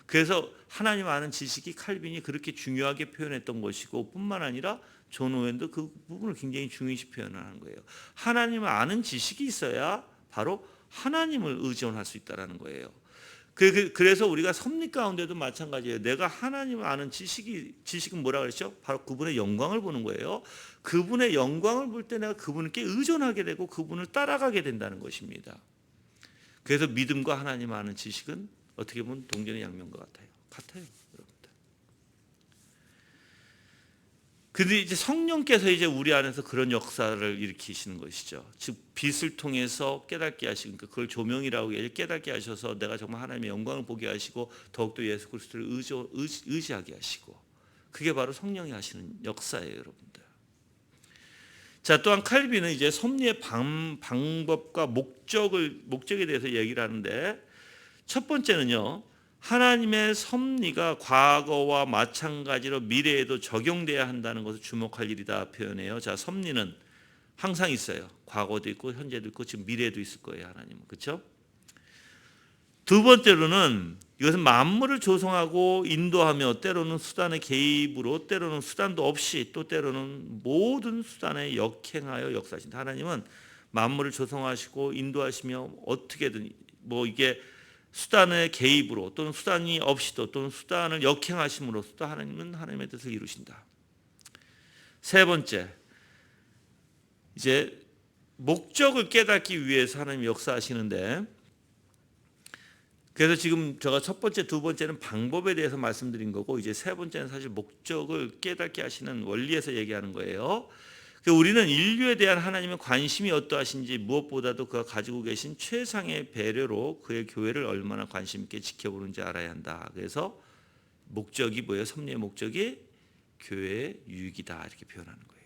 그래서 하나님 아는 지식이 칼빈이 그렇게 중요하게 표현했던 것이고 뿐만 아니라 존 오웬도 그 부분을 굉장히 중요시 표현하는 거예요. 하나님을 아는 지식이 있어야 바로 하나님을 의존할 수 있다는 거예요. 그래서 우리가 섭리 가운데도 마찬가지예요. 내가 하나님을 아는 지식은 뭐라 그랬죠? 바로 그분의 영광을 보는 거예요. 그분의 영광을 볼 때 내가 그분께 의존하게 되고 그분을 따라가게 된다는 것입니다. 그래서 믿음과 하나님 아는 지식은 어떻게 보면 동전의 양면과 같아요. 여러분들. 근데 이제 성령께서 이제 우리 안에서 그런 역사를 일으키시는 것이죠. 즉 빛을 통해서 깨닫게 하시고 그걸 조명이라고 깨닫게 하셔서 내가 정말 하나님의 영광을 보게 하시고 더욱더 예수 그리스도를 의지하게 하시고 그게 바로 성령이 하시는 역사예요, 여러분들. 자, 또한 칼빈은 이제 섭리의 방법과 목적에 대해서 얘기를 하는데 첫 번째는요. 하나님의 섭리가 과거와 마찬가지로 미래에도 적용돼야 한다는 것을 주목할 일이다 표현해요. 자, 섭리는 항상 있어요. 과거도 있고 현재도 있고 지금 미래에도 있을 거예요. 하나님은. 그렇죠? 두 번째로는 이것은 만물을 조성하고 인도하며 때로는 수단의 개입으로 때로는 수단도 없이 또 때로는 모든 수단에 역행하여 역사하신다. 하나님은 만물을 조성하시고 인도하시며 어떻게든 이게 수단의 개입으로 또는 수단이 없이도 또는 수단을 역행하심으로써 하나님은 하나님의 뜻을 이루신다. 세 번째, 이제 목적을 깨닫기 위해서 하나님이 역사하시는데 그래서 지금 제가 첫 번째, 두 번째는 방법에 대해서 말씀드린 거고 이제 세 번째는 사실 목적을 깨닫게 하시는 원리에서 얘기하는 거예요. 우리는 인류에 대한 하나님의 관심이 어떠하신지 무엇보다도 그가 가지고 계신 최상의 배려로 그의 교회를 얼마나 관심 있게 지켜보는지 알아야 한다. 그래서 목적이 뭐예요? 섭리의 목적이 교회의 유익이다 이렇게 표현하는 거예요.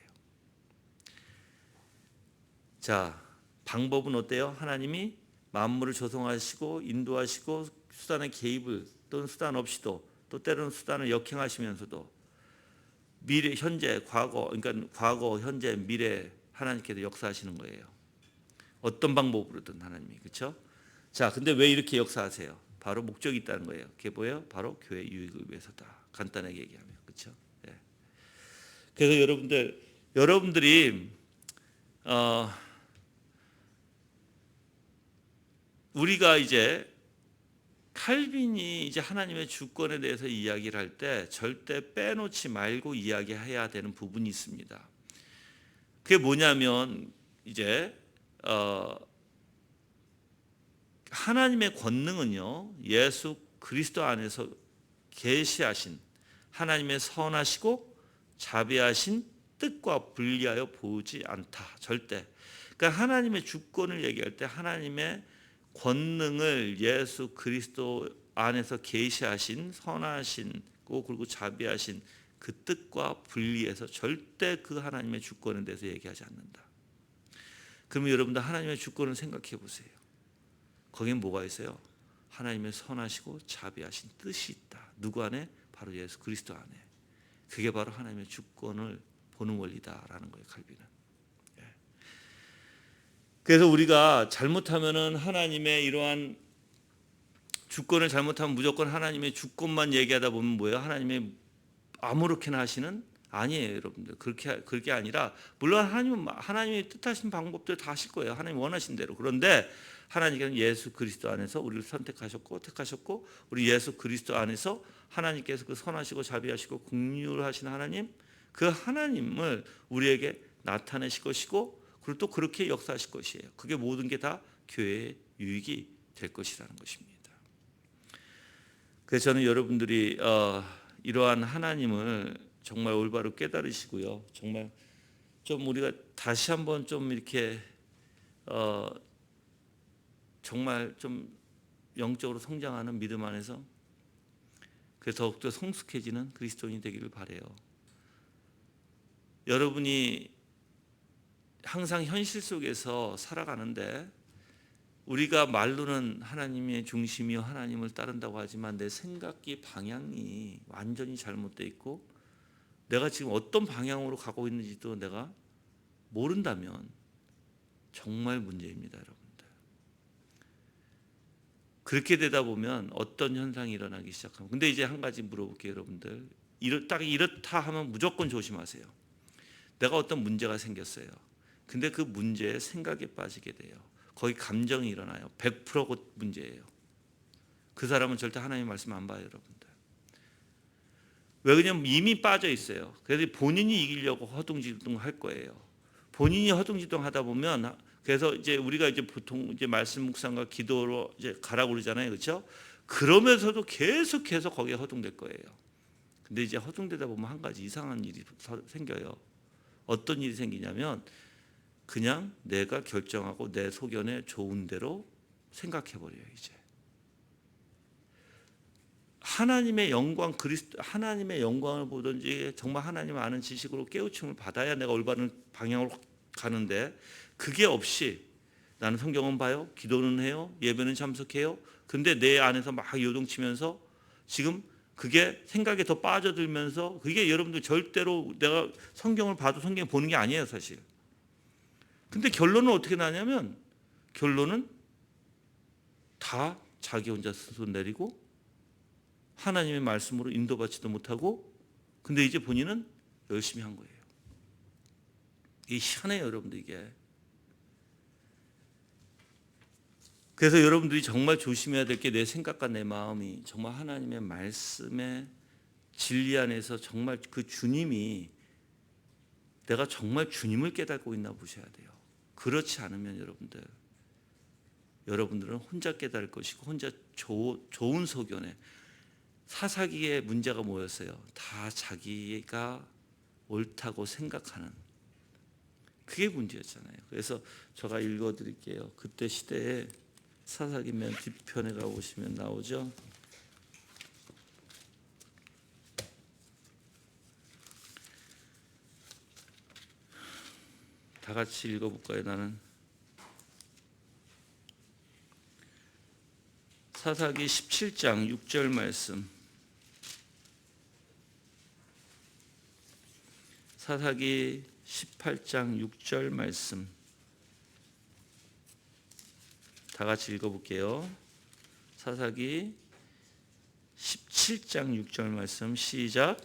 자, 방법은 어때요? 하나님이 만물을 조성하시고 인도하시고 수단의 개입을 또는 수단 없이도 또 때로는 수단을 역행하시면서도 미래, 현재, 과거, 그러니까 과거, 현재, 미래 하나님께서 역사하시는 거예요. 어떤 방법으로든 하나님이. 그렇죠? 자, 근데 왜 이렇게 역사하세요? 바로 목적이 있다는 거예요. 그게 뭐예요? 바로 교회 유익을 위해서다. 간단하게 얘기하면. 그렇죠? 네. 그래서 여러분들이 우리가 이제 칼빈이 이제 하나님의 주권에 대해서 이야기를 할 때 절대 빼놓지 말고 이야기해야 되는 부분이 있습니다. 그게 뭐냐면 이제 하나님의 권능은요 예수 그리스도 안에서 계시하신 하나님의 선하시고 자비하신 뜻과 분리하여 보지 않다. 절대. 그러니까 하나님의 주권을 얘기할 때 하나님의 권능을 예수 그리스도 안에서 계시하신 선하시고 그리고 자비하신 그 뜻과 분리해서 절대 그 하나님의 주권에 대해서 얘기하지 않는다. 그러면 여러분들 하나님의 주권을 생각해 보세요. 거기에 뭐가 있어요? 하나님의 선하시고 자비하신 뜻이 있다. 누구 안에? 바로 예수 그리스도 안에. 그게 바로 하나님의 주권을 보는 원리다라는 거예요, 칼빈은. 예. 그래서 우리가 잘못하면은 하나님의 이러한 주권을 잘못하면 무조건 하나님의 주권만 얘기하다 보면 뭐예요? 하나님의 아무렇게나 하시는? 아니에요, 여러분들. 그렇게 아니라 물론 하나님이 뜻하신 방법들 다 하실 거예요. 하나님 원하신 대로. 그런데 하나님께서는 예수 그리스도 안에서 우리를 선택하셨고 택하셨고 우리 예수 그리스도 안에서 하나님께서 그 선하시고 자비하시고 긍휼하신 하나님 그 하나님을 우리에게 나타내실 것이고 그리고 또 그렇게 역사하실 것이에요. 그게 모든 게 다 교회의 유익이 될 것이라는 것입니다. 그래서 저는 여러분들이 이러한 하나님을 정말 올바로 깨달으시고요. 정말 좀 우리가 다시 한번 좀 이렇게 정말 좀 영적으로 성장하는 믿음 안에서 그래서 더욱더 성숙해지는 그리스도인이 되기를 바라요. 여러분이 항상 현실 속에서 살아가는데 우리가 말로는 하나님의 중심이요 하나님을 따른다고 하지만 내 생각이 방향이 완전히 잘못되어 있고 내가 지금 어떤 방향으로 가고 있는지도 내가 모른다면 정말 문제입니다, 여러분들. 그렇게 되다 보면 어떤 현상이 일어나기 시작하면 근데 이제 한 가지 물어볼게요, 여러분들. 이렇다 하면 무조건 조심하세요. 내가 어떤 문제가 생겼어요. 근데 그 문제에 생각에 빠지게 돼요. 거기 감정이 일어나요. 100% 문제예요. 그 사람은 절대 하나님의 말씀 안 봐요, 여러분들. 왜 그러냐면 이미 빠져 있어요. 그래서 본인이 이기려고 허둥지둥할 거예요. 본인이 허둥지둥하다 보면 그래서 이제 우리가 이제 보통 이제 말씀 묵상과 기도로 이제 가라고 그러잖아요, 그렇죠? 그러면서도 계속해서 거기에 허둥댈 거예요. 근데 이제 허둥대다 보면 한 가지 이상한 일이 생겨요. 어떤 일이 생기냐면 그냥 내가 결정하고 내 소견에 좋은 대로 생각해 버려요, 이제. 하나님의 영광 하나님의 영광을 보든지 정말 하나님을 아는 지식으로 깨우침을 받아야 내가 올바른 방향으로 가는데 그게 없이 나는 성경은 봐요, 기도는 해요, 예배는 참석해요. 근데 내 안에서 막 요동치면서 지금 그게 생각에 더 빠져들면서 그게 여러분들 절대로 내가 성경을 봐도 성경 보는 게 아니에요, 사실. 근데 결론은 어떻게 나냐면 결론은 다 자기 혼자 스스로 내리고 하나님의 말씀으로 인도받지도 못하고 근데 이제 본인은 열심히 한 거예요. 이게 희한해요, 여러분들 이게. 그래서 여러분들이 정말 조심해야 될 게 내 생각과 내 마음이 정말 하나님의 말씀의 진리 안에서 정말 그 주님이 내가 정말 주님을 깨닫고 있나 보셔야 돼요. 그렇지 않으면 여러분들은 혼자 깨달을 것이고 혼자 좋은 소견에 사사기의 문제가 뭐였어요? 다 자기가 옳다고 생각하는 그게 문제였잖아요. 그래서 제가 읽어드릴게요. 그때 시대에 사사기 맨 뒤편에 가보시면 나오죠. 다 같이 읽어볼까요? 나는 사사기 17장 6절 말씀. 사사기 18장 6절 말씀 다 같이 읽어볼게요. 사사기 17장 6절 말씀 시작.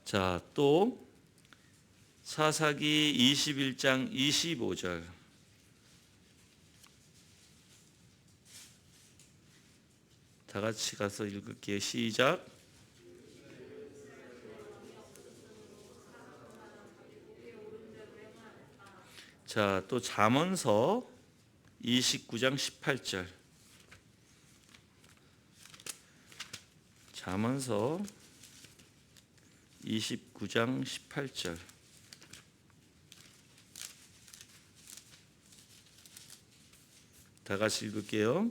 자, 또 사사기 21장 25절 다 같이 가서 읽을게요. 시작. 자, 또 잠언서 29장 18절. 잠언서 29장 18절. 다 같이 읽을게요.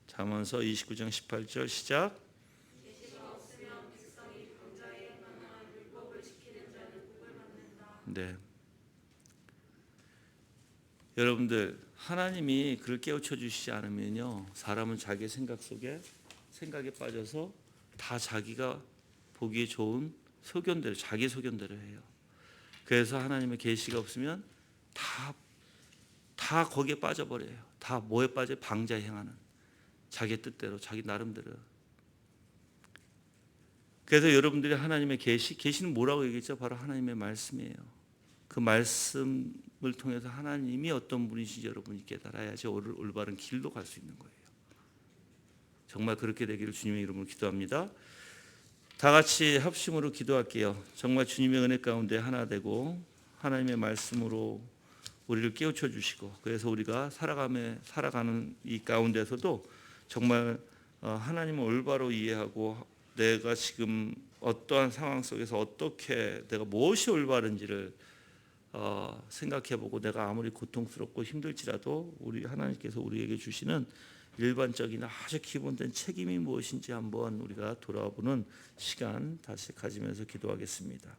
잠언서 29장 18절 시작. 네. 여러분들, 하나님이 그를 깨우쳐 주시지 않으면요, 사람은 자기 생각 속에 생각에 빠져서 다 자기가 보기에 좋은 소견대로, 자기 소견대로 해요. 그래서 하나님의 계시가 없으면 다 거기에 빠져버려요. 다 뭐에 빠져? 방자에 행하는, 자기 뜻대로, 자기 나름대로. 그래서 여러분들이 하나님의 계시는 뭐라고 얘기했죠? 바로 하나님의 말씀이에요. 그 말씀을 통해서 하나님이 어떤 분이신지 여러분이 깨달아야지 올바른 길로 갈 수 있는 거예요. 정말 그렇게 되기를 주님의 이름으로 기도합니다. 다 같이 합심으로 기도할게요. 정말 주님의 은혜 가운데 하나 되고 하나님의 말씀으로 우리를 깨우쳐 주시고, 그래서 우리가 살아가는 이 가운데서도 정말 하나님을 올바로 이해하고, 내가 지금 어떠한 상황 속에서 어떻게 내가 무엇이 올바른지를 생각해보고, 내가 아무리 고통스럽고 힘들지라도 우리 하나님께서 우리에게 주시는 일반적인 아주 기본된 책임이 무엇인지 한번 우리가 돌아보는 시간 다시 가지면서 기도하겠습니다.